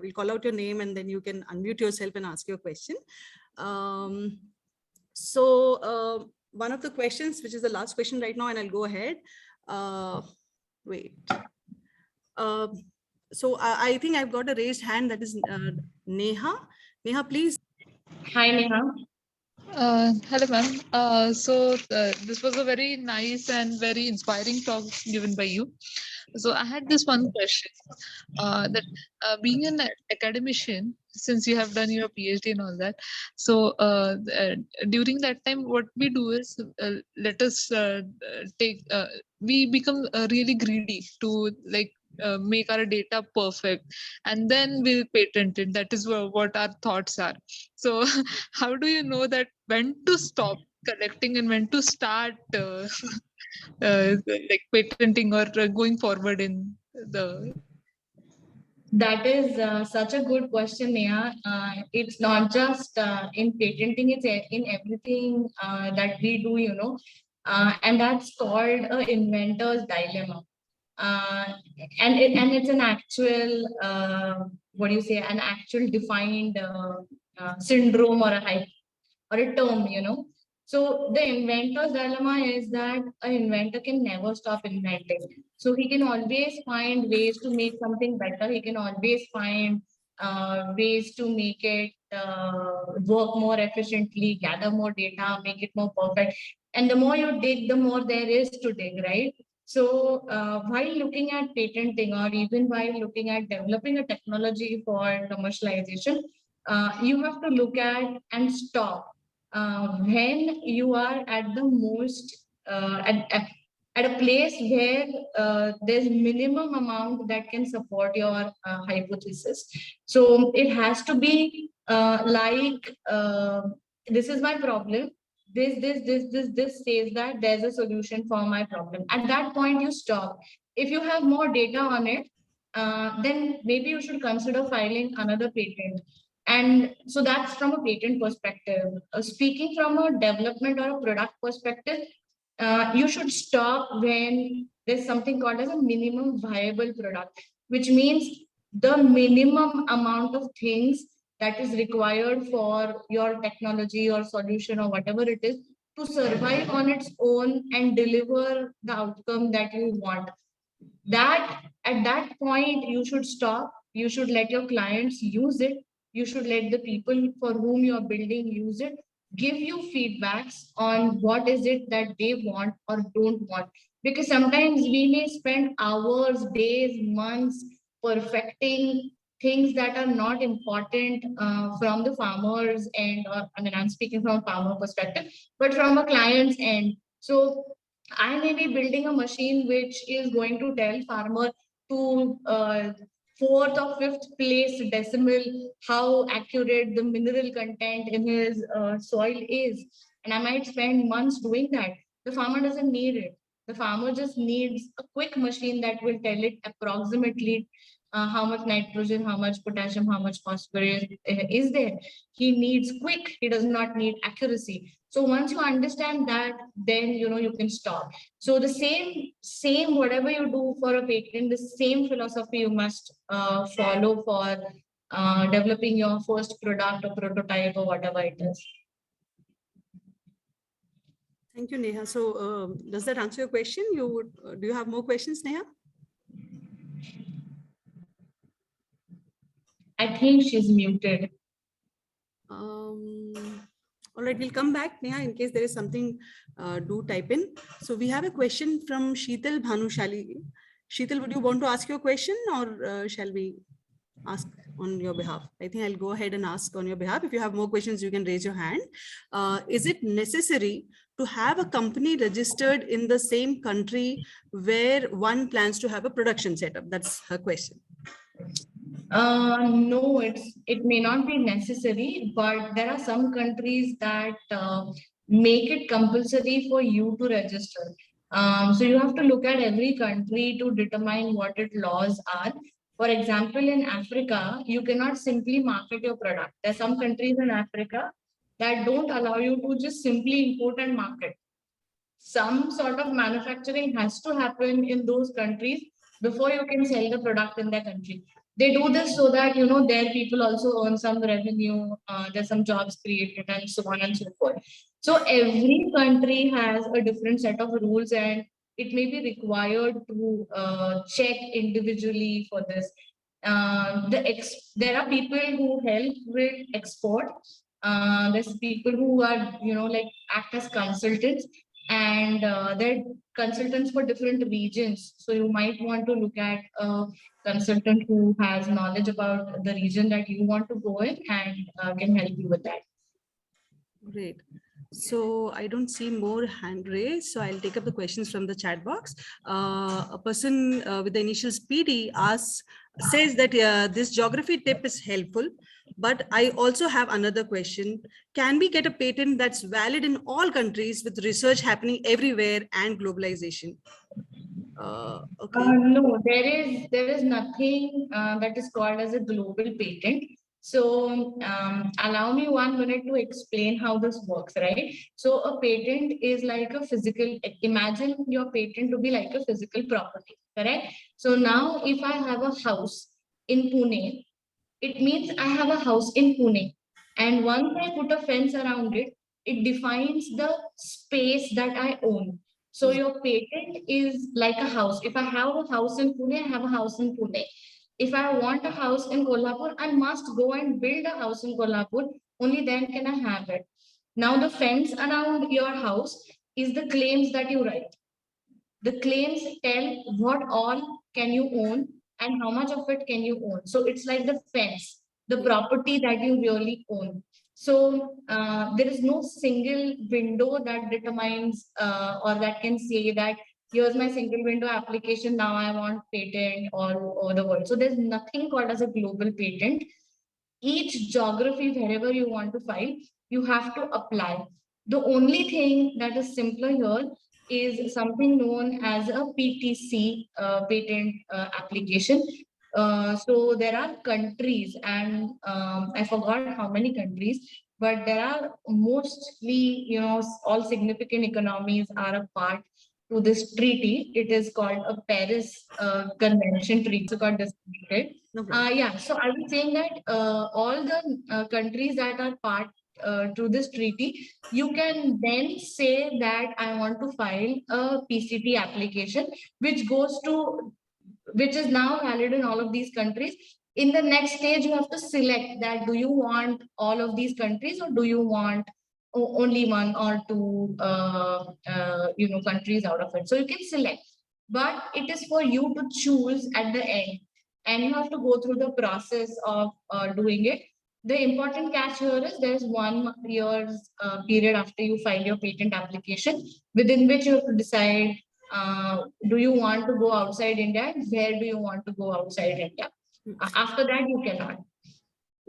we'll call out your name, and then you can unmute yourself and ask your question. One of the questions, which is the last question right now, and I'll go ahead. Wait. So I think I've got a raised hand. That is Neha. Neha, please. Hi, Neha. Hello, ma'am. This was a very nice and very inspiring talk given by you. So I had this one question, that being an academician, since you have done your PhD and all that, so during that time, what we do is we become really greedy to make our data perfect, and then we'll patent it. That is what our thoughts are. So how do you know that when to stop collecting and when to start patenting or going forward in the? That is such a good question, Neha. It's not just in patenting, it's in everything that we do, and that's called an inventor's dilemma. And it's an actual, an actual defined syndrome or a hype or a term. So the inventor's dilemma is that an inventor can never stop inventing. So he can always find ways to make something better. He can always find ways to make it work more efficiently, gather more data, make it more perfect. And the more you dig, the more there is to dig, right? So while looking at patenting, or even while looking at developing a technology for commercialization, you have to look at and stop when you are at the most at a place where there's minimum amount that can support your hypothesis. So it has to be this is my problem. This says that there's a solution for my problem. At that point, you stop. If you have more data on it, then maybe you should consider filing another patent. And so that's from a patent perspective. Speaking from a development or a product perspective, you should stop when there's something called as a minimum viable product, which means the minimum amount of things that is required for your technology or solution or whatever it is to survive on its own and deliver the outcome that you want. That at that point, you should stop. You should let your clients use it. You should let the people for whom you are building use it, give you feedbacks on what is it that they want or don't want. Because sometimes we may spend hours, days, months perfecting things that are not important from the farmer's end, or I'm speaking from a farmer perspective, but from a client's end. So I may be building a machine which is going to tell farmer to fourth or fifth place decimal how accurate the mineral content in his soil is. And I might spend months doing that. The farmer doesn't need it. The farmer just needs a quick machine that will tell it approximately how much nitrogen, how much potassium, how much phosphorus is there. He needs quick, he does not need accuracy. So once you understand that, then you can stop. So the same whatever you do for a patent, the same philosophy you must follow for developing your first product or prototype or whatever it is. Thank you, Neha. So does that answer your question? Do you have more questions, Neha? I think she's muted. All right, we'll come back, Neha, in case there is something, do type in. So we have a question from Sheetal Bhanushali. Sheetal, would you want to ask your question, or shall we ask on your behalf? I think I'll go ahead and ask on your behalf. If you have more questions, you can raise your hand. Is it necessary to have a company registered in the same country where one plans to have a production setup? That's her question. No, it may not be necessary, but there are some countries that make it compulsory for you to register. So you have to look at every country to determine what its laws are. For example, in Africa, you cannot simply market your product. There are some countries in Africa that don't allow you to just simply import and market. Some sort of manufacturing has to happen in those countries before you can sell the product in their country. They do this so that their people also earn some revenue, there's some jobs created, and so on and so forth. So every country has a different set of rules, and it may be required to check individually for this. There are people who help with export. There's people who are like act as consultants, and they're consultants for different regions. So you might want to look at a consultant who has knowledge about the region that you want to go in, and can help you with that. Great. So I don't see more hand raised, so I'll take up the questions from the chat box. A person with the initials PD says that this geography tip is helpful, but I also have another question. Can we get a patent that's valid in all countries with research happening everywhere and globalization? Okay. No, there is nothing that is called as a global patent. So allow me 1 minute to explain how this works, right? So a patent is like a physical, imagine your patent to be like a physical property, correct? So now if I have a house in Pune, it means I have a house in Pune. And once I put a fence around it, it defines the space that I own. So your patent is like a house. If I have a house in Pune, I have a house in Pune. If I want a house in Kolhapur, I must go and build a house in Kolhapur. Only then can I have it. Now the fence around your house is the claims that you write. The claims tell what all can you own and how much of it can you own. So it's like the fence, the property that you really own. So there is no single window that determines or that can say that here's my single window application, now I want patent all over the world. So there's nothing called as a global patent. Each geography, wherever you want to file, you have to apply. The only thing that is simpler here is something known as a PTC, patent application. So there are countries, and I forgot how many countries, but there are mostly, all significant economies are a part to this treaty. It is called a Paris Convention Treaty, so got disputed. Yeah, so I was saying that all the countries that are part to this treaty, you can then say that I want to file a PCT application, which is now valid in all of these countries. In the next stage, you have to select that, do you want all of these countries, or do you want only one or two countries out of it? So you can select, but it is for you to choose at the end, and you have to go through the process of doing it. The important catch here is there's 1 year's period after you file your patent application, within which you have to decide, do you want to go outside India, and where do you want to go outside India? After that, you cannot.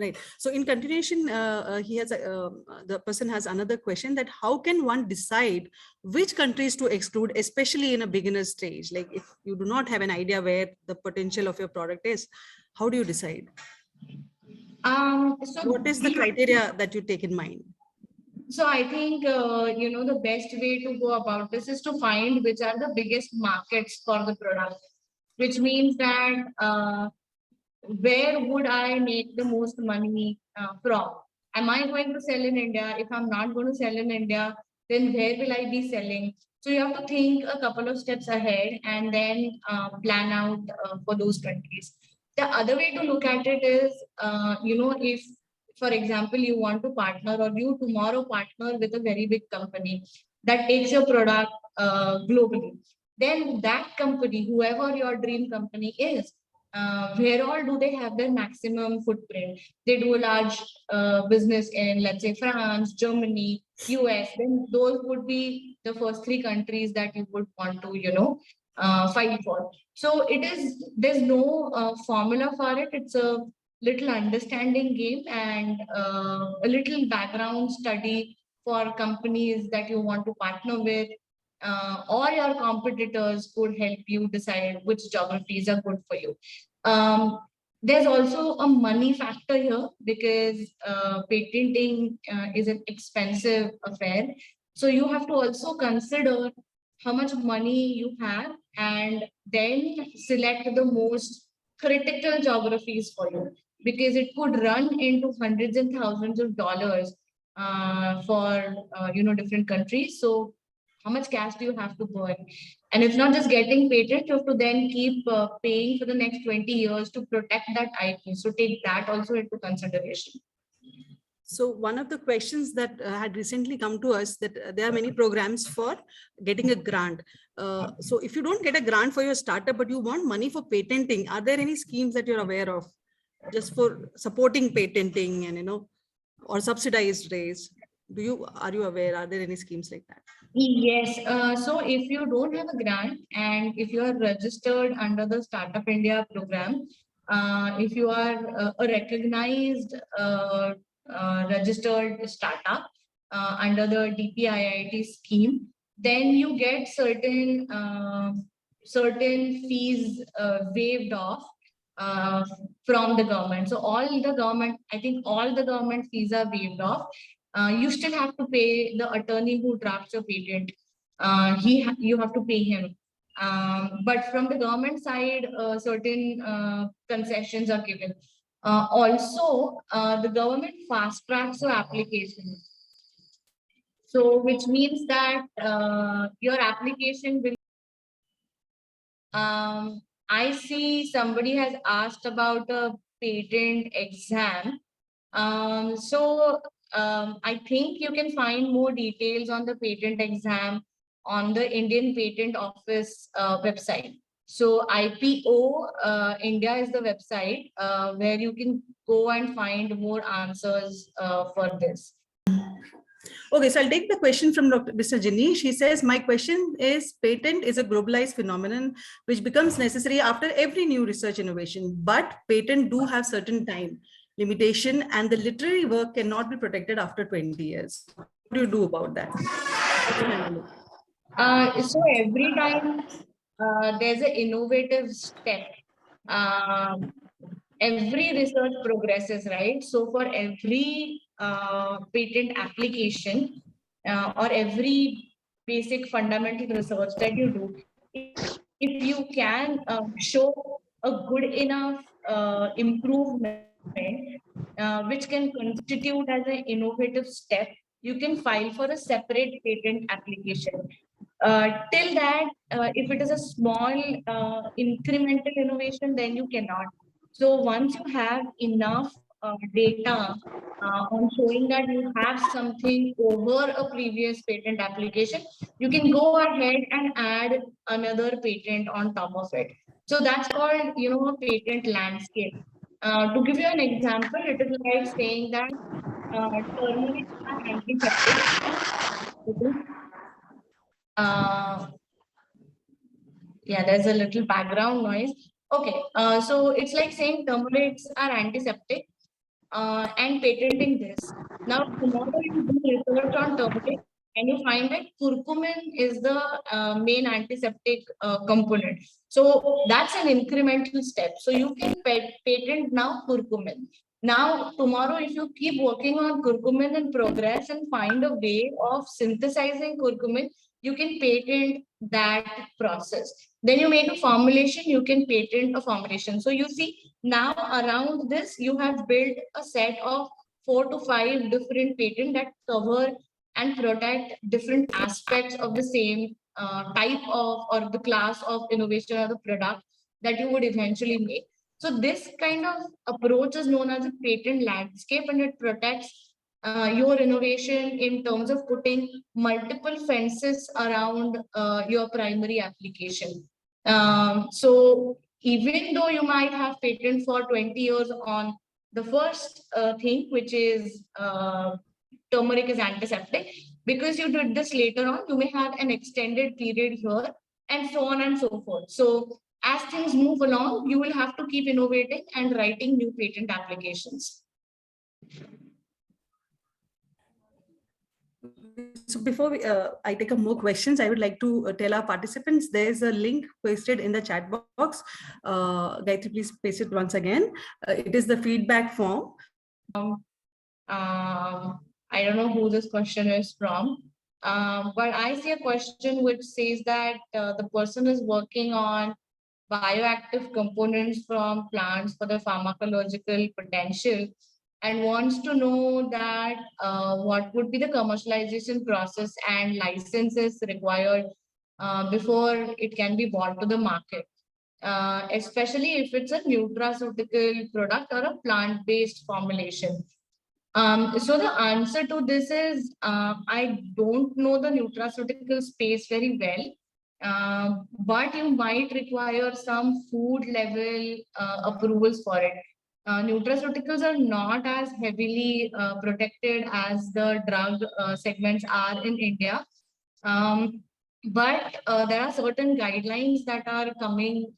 Right. So in continuation, the person has another question, that how can one decide which countries to exclude, especially in a beginner stage? Like if you do not have an idea where the potential of your product is, how do you decide? So What is the criteria that you take in mind? So I think, the best way to go about this is to find which are the biggest markets for the product, which means that where would I make the most money from? Am I going to sell in India? If I'm not going to sell in India, then where will I be selling? So you have to think a couple of steps ahead and then plan out for those countries. The other way to look at it is, if, for example, you want to partner or you tomorrow partner with a very big company that takes your product globally, then that company, whoever your dream company is, where all do they have their maximum footprint? They do a large business in, let's say, France, Germany, US. Then those would be the first three countries that you would want to, fight for. So there's no formula for it. It's a little understanding game and a little background study for companies that you want to partner with. Or your competitors could help you decide which geographies are good for you. There's also a money factor here because patenting is an expensive affair. So you have to also consider how much money you have and then select the most critical geographies for you, because it could run into hundreds and thousands of dollars for different countries. So how much cash do you have to burn? And it's not just getting patent, you have to then keep paying for the next 20 years to protect that IP. So take that also into consideration. So one of the questions that had recently come to us, that there are many programs for getting a grant. So if you don't get a grant for your startup, but you want money for patenting, are there any schemes that you're aware of just for supporting patenting and, or subsidized rates? Are you aware? Are there any schemes like that? Yes. So if you don't have a grant and if you are registered under the Startup India program, if you are a recognized registered startup under the DPIIT scheme, then you get certain fees waived off from the government. So I think all the government fees are waived off. You still have to pay the attorney who drafts your patent. You have to pay him. But from the government side, certain concessions are given. Also, the government fast tracks your application. So, which means that your application will. I see somebody has asked about a patent exam. I think you can find more details on the patent exam on the Indian Patent Office website. So IPO India is the website where you can go and find more answers for this. Okay, so I'll take the question from Mr. Ginny. She says, my question is, patent is a globalized phenomenon which becomes necessary after every new research innovation, but patent do have certain time limitation and the literary work cannot be protected after 20 years. What do you do about that? So every time there's an innovative step, every research progresses, right? So for every patent application or every basic fundamental research that you do, if you can show a good enough improvement, which can constitute as an innovative step, you can file for a separate patent application. Till that, if it is a small incremental innovation, then you cannot. So once you have enough data on showing that you have something over a previous patent application, you can go ahead and add another patent on top of it. So that's called, a patent landscape. To give you an example, it is like saying that termites are antiseptic. Yeah, there's a little background noise. Okay, so it's like saying termites are antiseptic. and patenting this. Now, tomorrow you do research on turmeric and you find that curcumin is the main antiseptic component. So that's an incremental step. So you can patent now curcumin. Now, tomorrow, if you keep working on curcumin and progress and find a way of synthesizing curcumin, you can patent that process. Then you make a formulation, you can patent a formulation. So you see, now around this, you have built a set of 4 to 5 different patents that cover and protect different aspects of the same type of or the class of innovation or the product that you would eventually make. So this kind of approach is known as a patent landscape, and it protects your innovation in terms of putting multiple fences around your primary application. So even though you might have patent for 20 years on the first thing, which is turmeric is antiseptic, because you did this later on, you may have an extended period here and so on and so forth. So as things move along, you will have to keep innovating and writing new patent applications. So before I take up more questions, I would like to tell our participants there's a link pasted in the chat box. Gayatri, please paste it once again. It is the feedback form. I don't know who this question is from, but I see a question which says that the person is working on bioactive components from plants for the pharmacological potential and wants to know that what would be the commercialization process and licenses required before it can be brought to the market, especially if it's a nutraceutical product or a plant-based formulation. So the answer to this is, I don't know the nutraceutical space very well, but you might require some food level approvals for it. Nutraceuticals are not as heavily protected as the drug segments are in India. But there are certain guidelines that are coming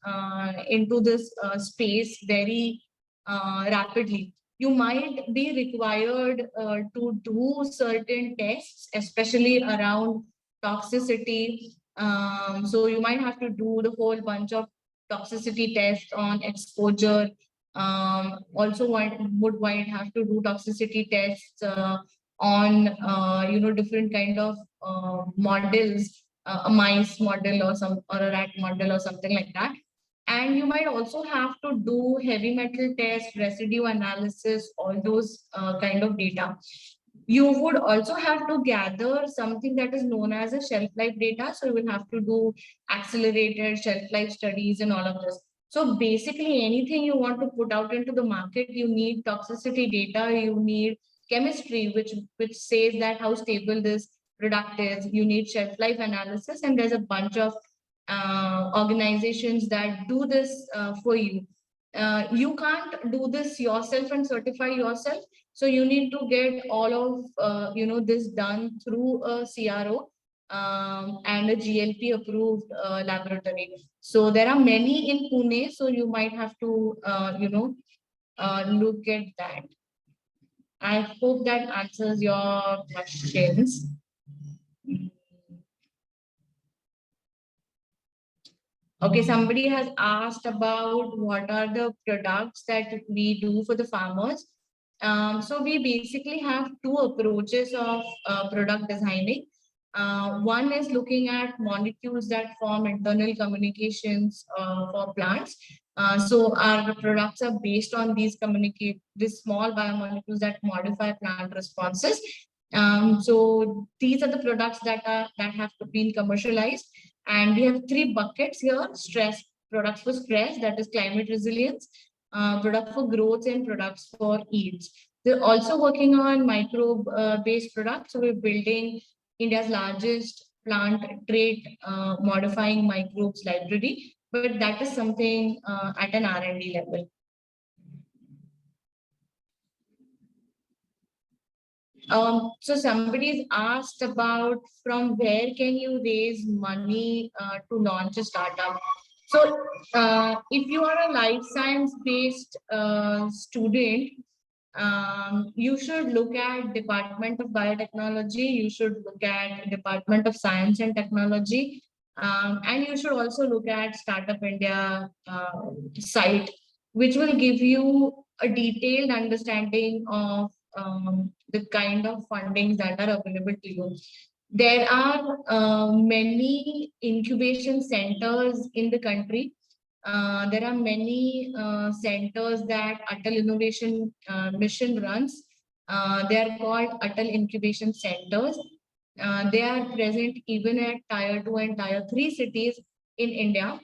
into this space very rapidly. You might be required to do certain tests, especially around toxicity. So you might have to do the whole bunch of toxicity tests on exposure. Also, one might have to do toxicity tests on different kind of models, a mice model or a rat model or something like that. And you might also have to do heavy metal test, residue analysis, all those kind of data. You would also have to gather something that is known as a shelf life data. So you will have to do accelerated shelf life studies and all of this. So basically anything you want to put out into the market, you need toxicity data, you need chemistry, which says that how stable this product is, you need shelf life analysis, and there's a bunch of organizations that do this for you. You can't do this yourself and certify yourself. So you need to get all of this done through a CRO and a GLP approved laboratory. So there are many in Pune. So you might have to look at that. I hope that answers your questions. Okay, somebody has asked about what are the products that we do for the farmers. So we basically have two approaches of product designing. One is looking at molecules that form internal communications for plants. So our products are based on these small biomolecules that modify plant responses. So these are the products that have been commercialized. And we have 3 buckets here: stress, products for stress, that is climate resilience, product for growth, and products for yields. They're also working on microbe-based products. So we're building India's largest plant trait modifying microbes library, but that is something at an R&D level. So somebody's asked about from where can you raise money to launch a startup. So if you are a life science based student, You should look at Department of Biotechnology, you should look at Department of Science and Technology, and you should also look at Startup India site, which will give you a detailed understanding of the kind of fundings that are available to you. There are many incubation centers in the country. There are many centers that Atal Innovation Mission runs. They are called Atal Incubation Centers. They are present even at Tier 2 and Tier 3 cities in India.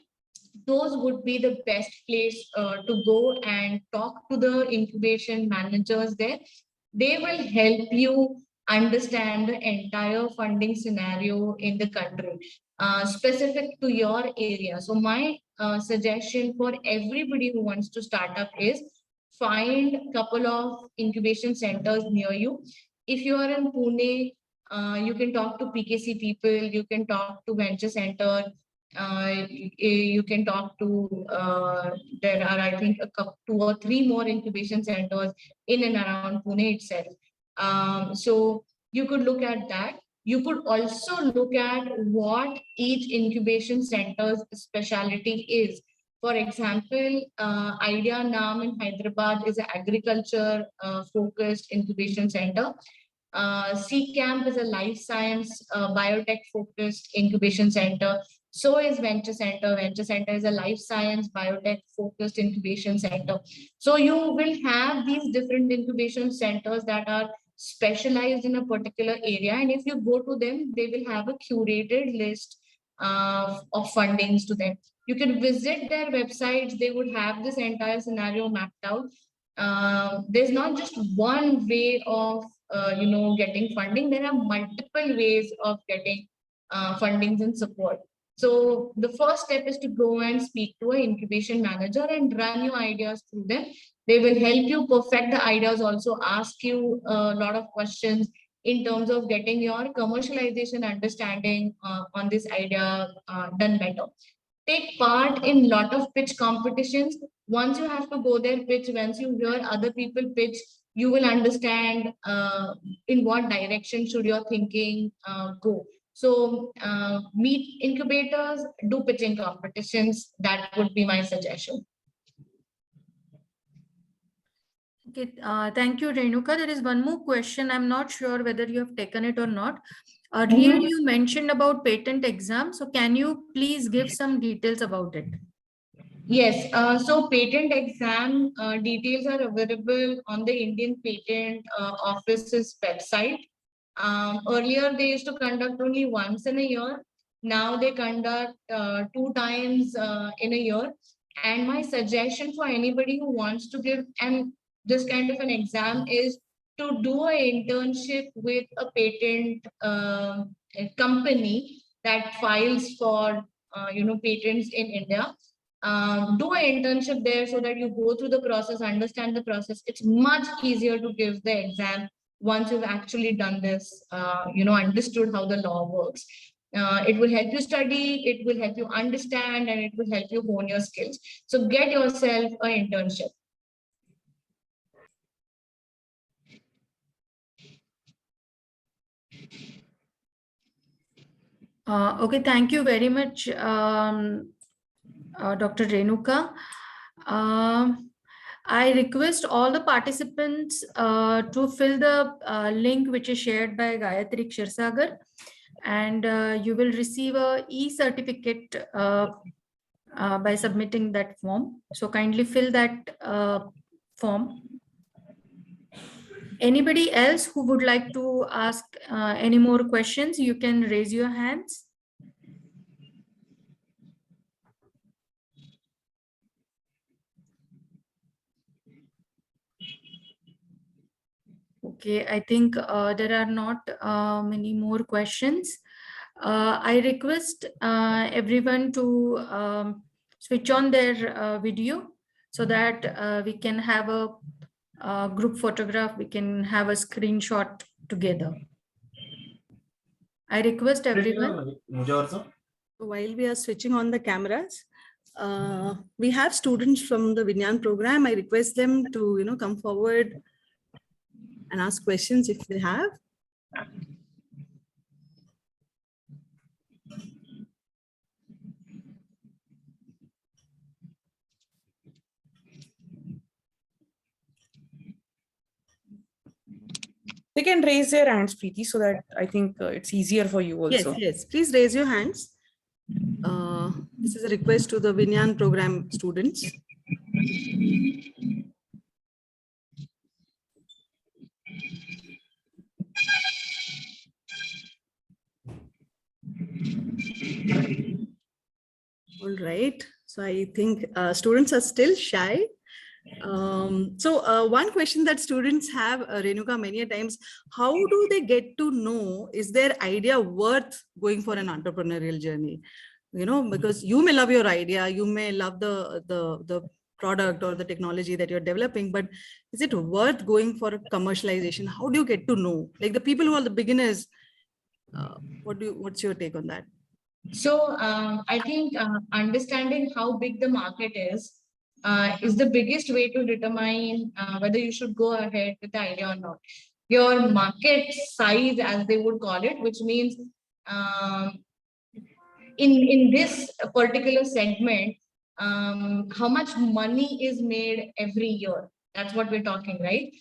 Those would be the best place to go and talk to the incubation managers there. They will help you understand the entire funding scenario in the country, specific to your area. So my suggestion for everybody who wants to start up is find a couple of incubation centers near you. If you are in Pune, you can talk to PKC people, you can talk to Venture Center, you can talk to, there are, I think, a couple, 2 or 3 more incubation centers in and around Pune itself. So you could look at that. You could also look at what each incubation center's specialty is. For example, Idea Naam in Hyderabad is an agriculture focused incubation center. C-Camp is a life science biotech focused incubation center. So is Venture Center. Venture Center is a life science biotech focused incubation center. So you will have these different incubation centers that are specialized in a particular area. And if you go to them, they will have a curated list of fundings to them. You can visit their websites. They would have this entire scenario mapped out. There's not just one way of getting funding. There are multiple ways of getting fundings and support. So the first step is to go and speak to an incubation manager and run your ideas through them. They will help you perfect the ideas, also ask you a lot of questions in terms of getting your commercialization understanding on this idea done better. Take part in lot of pitch competitions. Once you have to go there, pitch, once you hear other people pitch, you will understand in what direction should your thinking go. So meet incubators, do pitching competitions. That would be my suggestion. Okay, thank you, Renuka. There is one more question. I'm not sure whether you have taken it or not. Earlier, you mentioned about patent exam. So can you please give some details about it? Yes, so patent exam details are available on the Indian Patent Office's website. Earlier, they used to conduct only once in a year. Now they conduct 2 times in a year. And my suggestion for anybody who wants to give this kind of an exam is to do an internship with a patent company that files for patents in India. Do an internship there so that you go through the process, understand the process. It's much easier to give the exam once you've actually done this, understood how the law works. It will help you study, it will help you understand, and it will help you hone your skills. So get yourself an internship. Okay, thank you very much, Dr. Renuka. I request all the participants to fill the link which is shared by Gayatri Kshirsagar, and you will receive a e-certificate by submitting that form. So kindly fill that form. Anybody else who would like to ask any more questions, you can raise your hands. Okay, I think there are not many more questions. I request everyone to switch on their video so that we can have a group photograph, we can have a screenshot together. I request everyone. While we are switching on the cameras, we have students from the Vinyan program. I request them to come forward and ask questions if they have. They can raise their hands, Preeti, so that I think it's easier for you also. Yes, please raise your hands. This is a request to the Vinyan program students. All right, so I think students are still shy. One question that students have, Renuka, many a times, how do they get to know, is their idea worth going for an entrepreneurial journey? You know, because you may love your idea, you may love the product or the technology that you're developing, but is it worth going for commercialization? How do you get to know? Like the people who are the beginners, what's your take on that? So I think understanding how big the market is the biggest way to determine whether you should go ahead with the idea or not. Your market size, as they would call it, which means in this particular segment, how much money is made every year. That's what we're talking, right?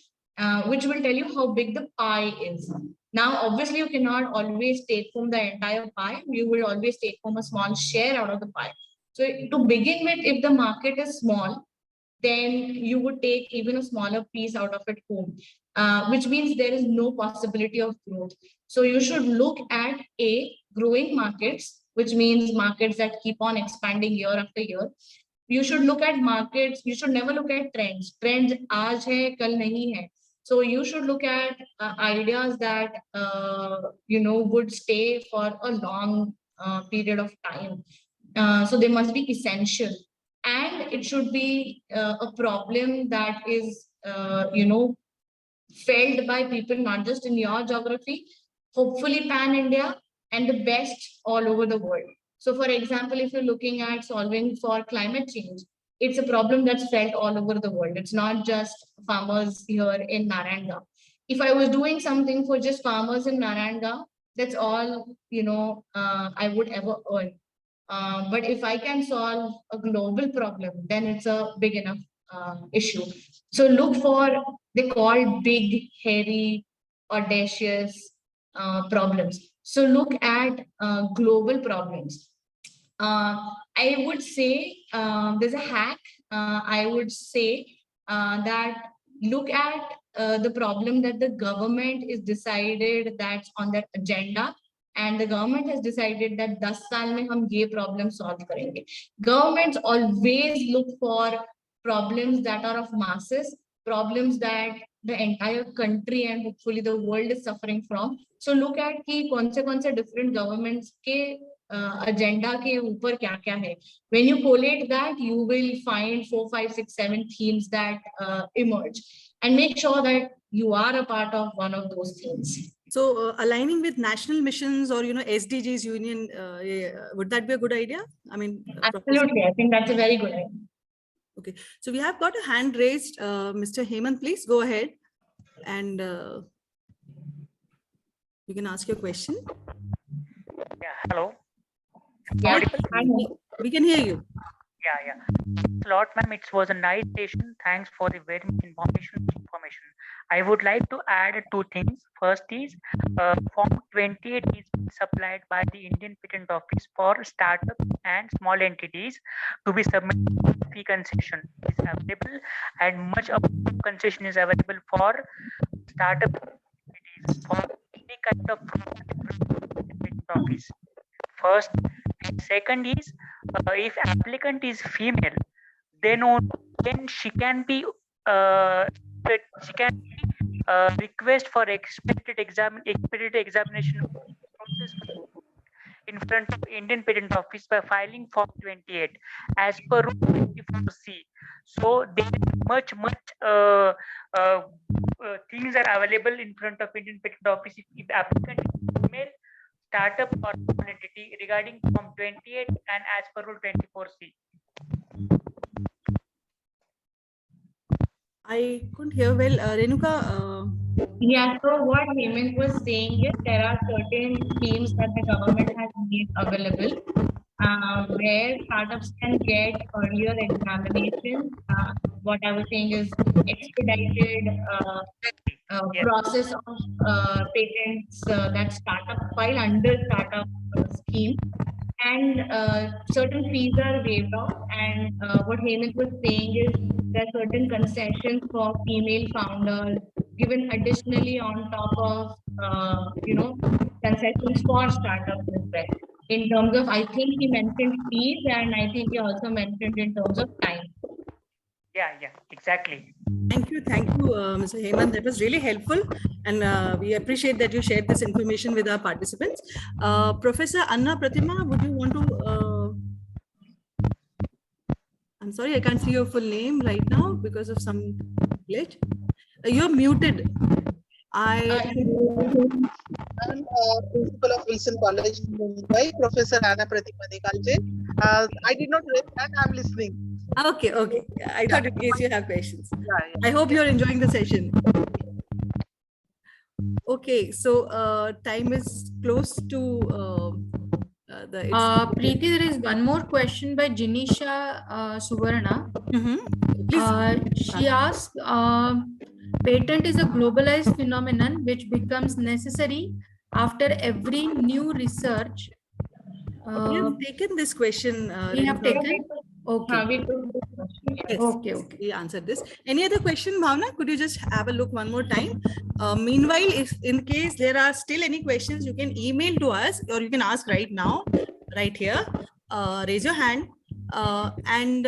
Which will tell you how big the pie is. Now, obviously, you cannot always take home the entire pie. You will always take home a small share out of the pie. So to begin with, if the market is small, then you would take even a smaller piece out of it home, which means there is no possibility of growth. So you should look at growing markets, which means markets that keep on expanding year after year. You should look at markets. You should never look at trends. Trends aaj hai, kal nahi hai. So you should look at ideas that would stay for a long period of time. So they must be essential, and it should be a problem that is felt by people not just in your geography, hopefully pan India, and the best all over the world. So for example, if you're looking at solving for climate change, it's a problem that's felt all over the world. It's not just farmers here in Naranga. If I was doing something for just farmers in Naranga, that's all I would ever earn. But if I can solve a global problem, then it's a big enough issue. So look for, they call big, hairy, audacious problems. So look at global problems. I would say there's a hack. I would say that look at the problem that the government is decided that's on that agenda, and the government has decided that 10 साल में हम ये problem solve करेंगे. Governments always look for problems that are of masses, problems that the entire country and hopefully the world is suffering from. So look at कि कौन से different governments के agenda के ऊपर क्या क्या है. When you collate that, you will find 4, 5, 6, 7 themes that emerge, and make sure that you are a part of one of those themes. So aligning with national missions or SDGs union, would that be a good idea? I mean, absolutely. I think that's a very good idea. Okay, so we have got a hand raised. Mr. Hemant, please go ahead and you can ask your question. Yeah, hello. Yeah, we can hear you. Yeah. Thanks a lot, ma'am. It was a nice session. Thanks for the very much information. I would like to add 2 things. First is Form 28 is supplied by the Indian Patent Office for startups and small entities to be submitted. Fee concession is available, and much of concession is available for startup entities for any kind of patent office. First. Second is if applicant is female, then she can be request for expedited examination process in front of Indian Patent Office by filing Form 28 as per Rule 24C. So there is much things are available in front of Indian Patent Office if applicant is female, startup or small entity regarding Form 28 and as per Rule 24C. I couldn't hear well. Renuka, Yeah, so what Hemant was saying is there are certain schemes that the government has made available where startups can get earlier examinations. What I was saying is expedited Yes. process of patents that startup file under startup scheme, and certain fees are waived off. And what Hemant was saying is there are certain concessions for female founders given additionally on top of concessions for startups as well. In terms of, I think he mentioned fees, and I think he also mentioned in terms of time. Yeah, exactly. thank you, Mr. Hemant. That was really helpful, and we appreciate that you shared this information with our participants. Professor Anna Pratima, would you want to? I'm sorry, I can't see your full name right now because of some glitch. You're muted. I'm principal of Wilson College, Mumbai, Professor Anna Pratima Nikalje. I did not raise hand, I'm listening. Okay. I thought in case you have questions. Yeah. I hope you're enjoying the session. Okay, so time is close to Preeti, there is one more question by Jinisha Suvarna. She asked, patent is a globalized phenomenon which becomes necessary after every new research. We have taken this question. We have Renuka. taken? Okay. Yes, Okay. we answered this. Any other question, Bhavna? Could you just have a look one more time? Meanwhile, if in case there are still any questions, you can email to us or you can ask right now, right here. Raise your hand. And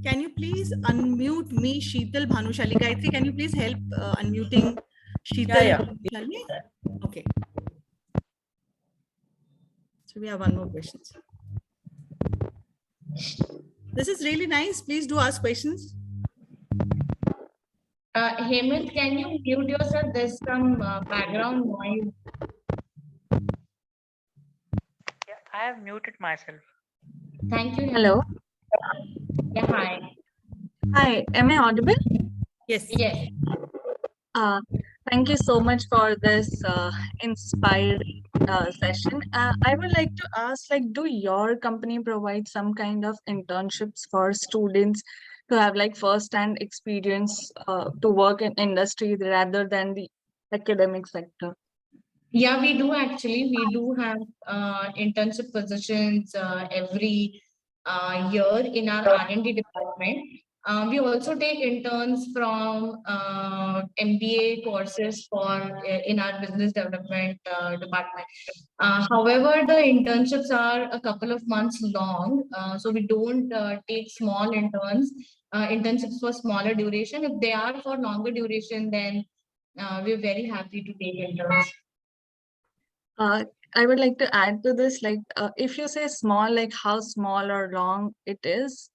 can you please unmute me, Sheetal Bhanushali? Gayatri, can you please help unmuting Sheetal Bhanushali? Okay. So we have one more question. This is really nice. Please do ask questions. Hemant, can you mute yourself? There's some background noise. Yeah, I have muted myself. Thank you. Hello. Yeah, hi. Hi, am I audible? Yes. Yes. Thank you so much for this inspiring session. I would like to ask, like, do your company provide some kind of internships for students to have like first-hand experience to work in industry rather than the academic sector? Yeah, we do actually. We do have internship positions every year in our R&D department. We also take interns from MBA courses for in our business development department. However, the internships are a couple of months long, so we don't take small interns. Internships for smaller duration. If they are for longer duration, then we're very happy to take interns. I would like to add to this, like, if you say small, like how small or long it is?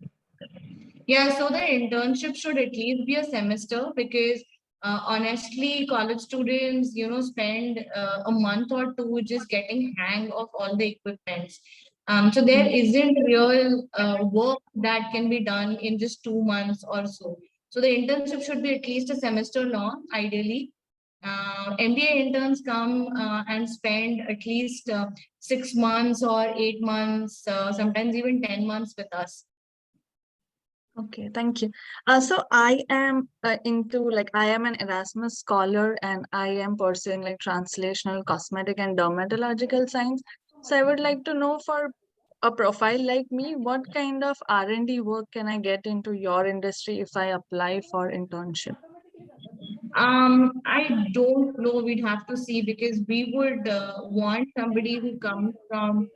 Yeah, so the internship should at least be a semester because honestly, college students, spend a month or two just getting hang of all the equipments. So there isn't real work that can be done in just 2 months or so. So the internship should be at least a semester long, ideally. MBA interns come and spend at least 6 months or 8 months, sometimes even 10 months with us. Okay, thank you. So I am I am an Erasmus scholar and I am pursuing like translational cosmetic and dermatological science. So I would like to know, for a profile like me, what kind of R&D work can I get into your industry if I apply for internship? I don't know. We'd have to see because we would want somebody who comes from.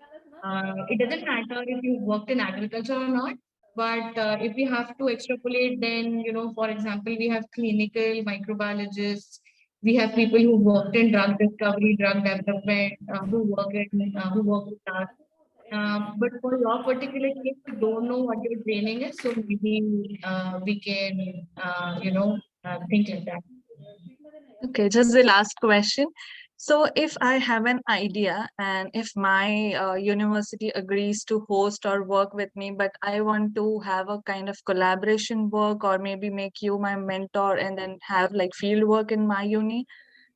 It doesn't matter if you worked in agriculture or not, but if we have to extrapolate, then for example, we have clinical microbiologists. We have people who worked in drug discovery, drug development, who work with us. But for your particular case, we don't know what your training is, so maybe we can, think like that. Okay, just the last question. So if I have an idea and if my university agrees to host or work with me, but I want to have a kind of collaboration work or maybe make you my mentor and then have like field work in my uni.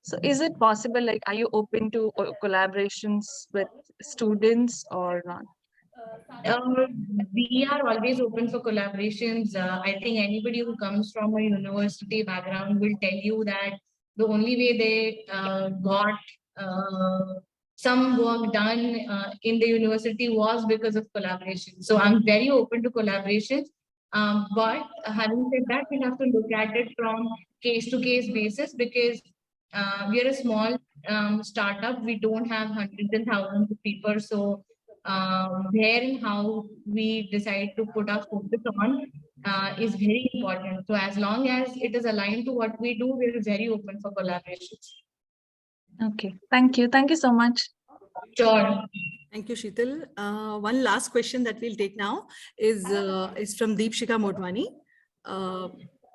So is it possible, like, are you open to collaborations with students or not? Uh, we are always open for collaborations. I think anybody who comes from a university background will tell you that the only way they got some work done in the university was because of collaboration. So I'm very open to collaborations. But having said that, we have to look at it from case to case basis because we are a small startup. We don't have hundreds and thousands of people. So where and how we decide to put our focus on is very important. So as long as it is aligned to what we do, we're very open for collaborations. Okay, thank you. Thank you so much. Sure. Thank you, Sheetal. One last question that we'll take now is from Deepshika Motwani.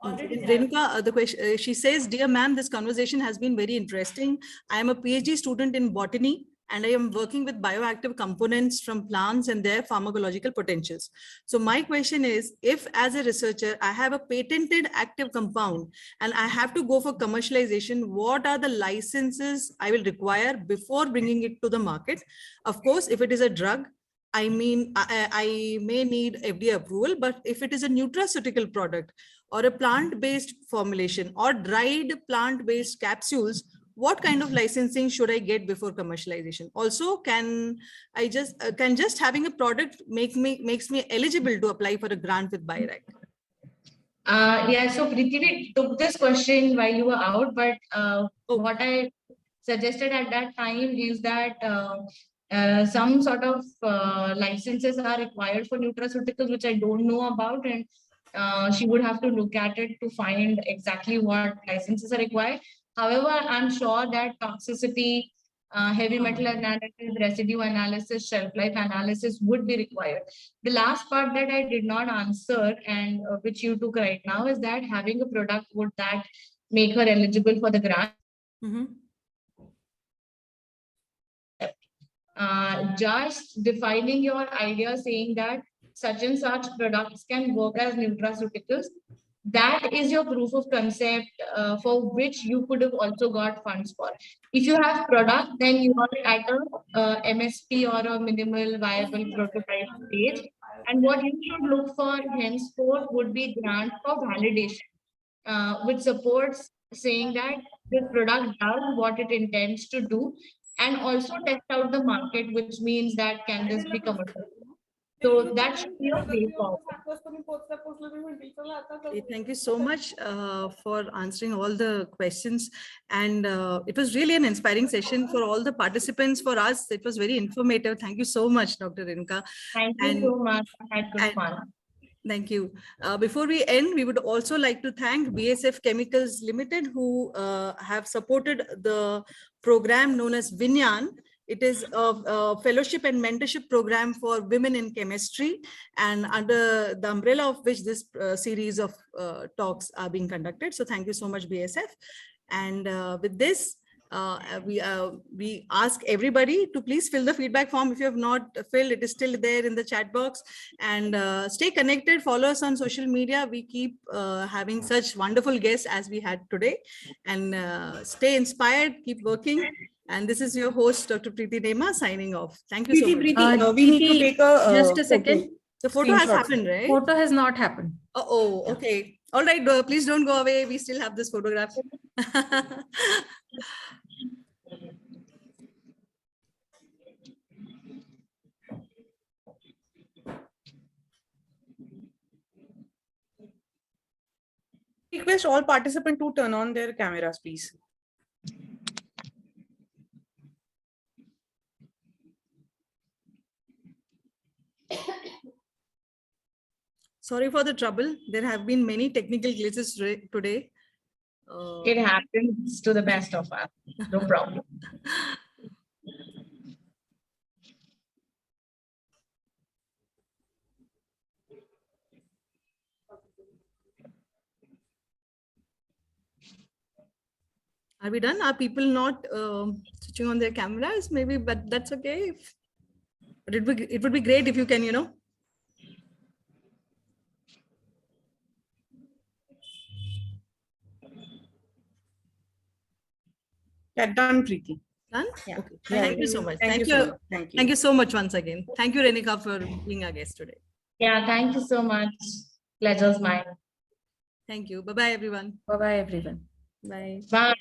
Renuka, the question, she says, "Dear ma'am, this conversation has been very interesting. I am a PhD student in botany and I am working with bioactive components from plants and their pharmacological potentials. So my question is, if as a researcher, I have a patented active compound and I have to go for commercialization, what are the licenses I will require before bringing it to the market? Of course, if it is a drug, I mean, I may need FDA approval, but if it is a nutraceutical product or a plant-based formulation or dried plant-based capsules, what kind of licensing should I get before commercialization? Also, can just having a product makes me eligible to apply for a grant with BioRack? Yeah, so Preeti, we took this question while you were out, but what I suggested at that time is that some sort of licenses are required for nutraceuticals, which I don't know about, and she would have to look at it to find exactly what licenses are required. However, I'm sure that toxicity, heavy metal analysis, residue analysis, shelf life analysis would be required. The last part that I did not answer and which you took right now is that having a product, would that make her eligible for the grant? Just defining your idea, saying that such and such products can work as nutraceuticals, that is your proof of concept for which you could have also got funds for. If you have product, then you are at a MSP or a minimal viable prototype stage. And what you should look for henceforth would be grant for validation, which supports saying that this product does what it intends to do, and also test out the market, which means that can this be commercial? So that should be your way forward. Okay, thank you so much for answering all the questions. And it was really an inspiring session for all the participants. For us, it was very informative. Thank you so much, Dr. Renuka. Thank you so much. I had good fun. Thank you. Before we end, we would also like to thank BASF Chemicals Limited, who have supported the program known as Vinyan. It is a fellowship and mentorship program for women in chemistry, and under the umbrella of which this series of talks are being conducted. So thank you so much, BASF. And with this, we ask everybody to please fill the feedback form. If you have not filled, it is still there in the chat box, and stay connected. Follow us on social media. We keep having such wonderful guests as we had today, and stay inspired, keep working. And this is your host, Dr. Preeti Nema, signing off. Thank you so much. Preeti, we need to take a just a second. The photo has happened, right? Photo has not happened. Oh, okay. All right, please don't go away. We still have this photograph. Request all participants to turn on their cameras, please. Sorry for the trouble. There have been many technical glitches today. It happens to the best of us. No problem. Are we done? Are people not switching on their cameras, maybe, but that's okay. But it would be great if you can, Yeah, done, Preeti. Done? Yeah. Okay. Yeah, Thank you yeah. so much. Thank you so much. Thank you. Thank you so much once again. Thank you, Renuka, for being our guest today. Yeah, thank you so much. Pleasure's mine. Thank you. Bye-bye, everyone. Bye-bye, everyone. Bye. Bye.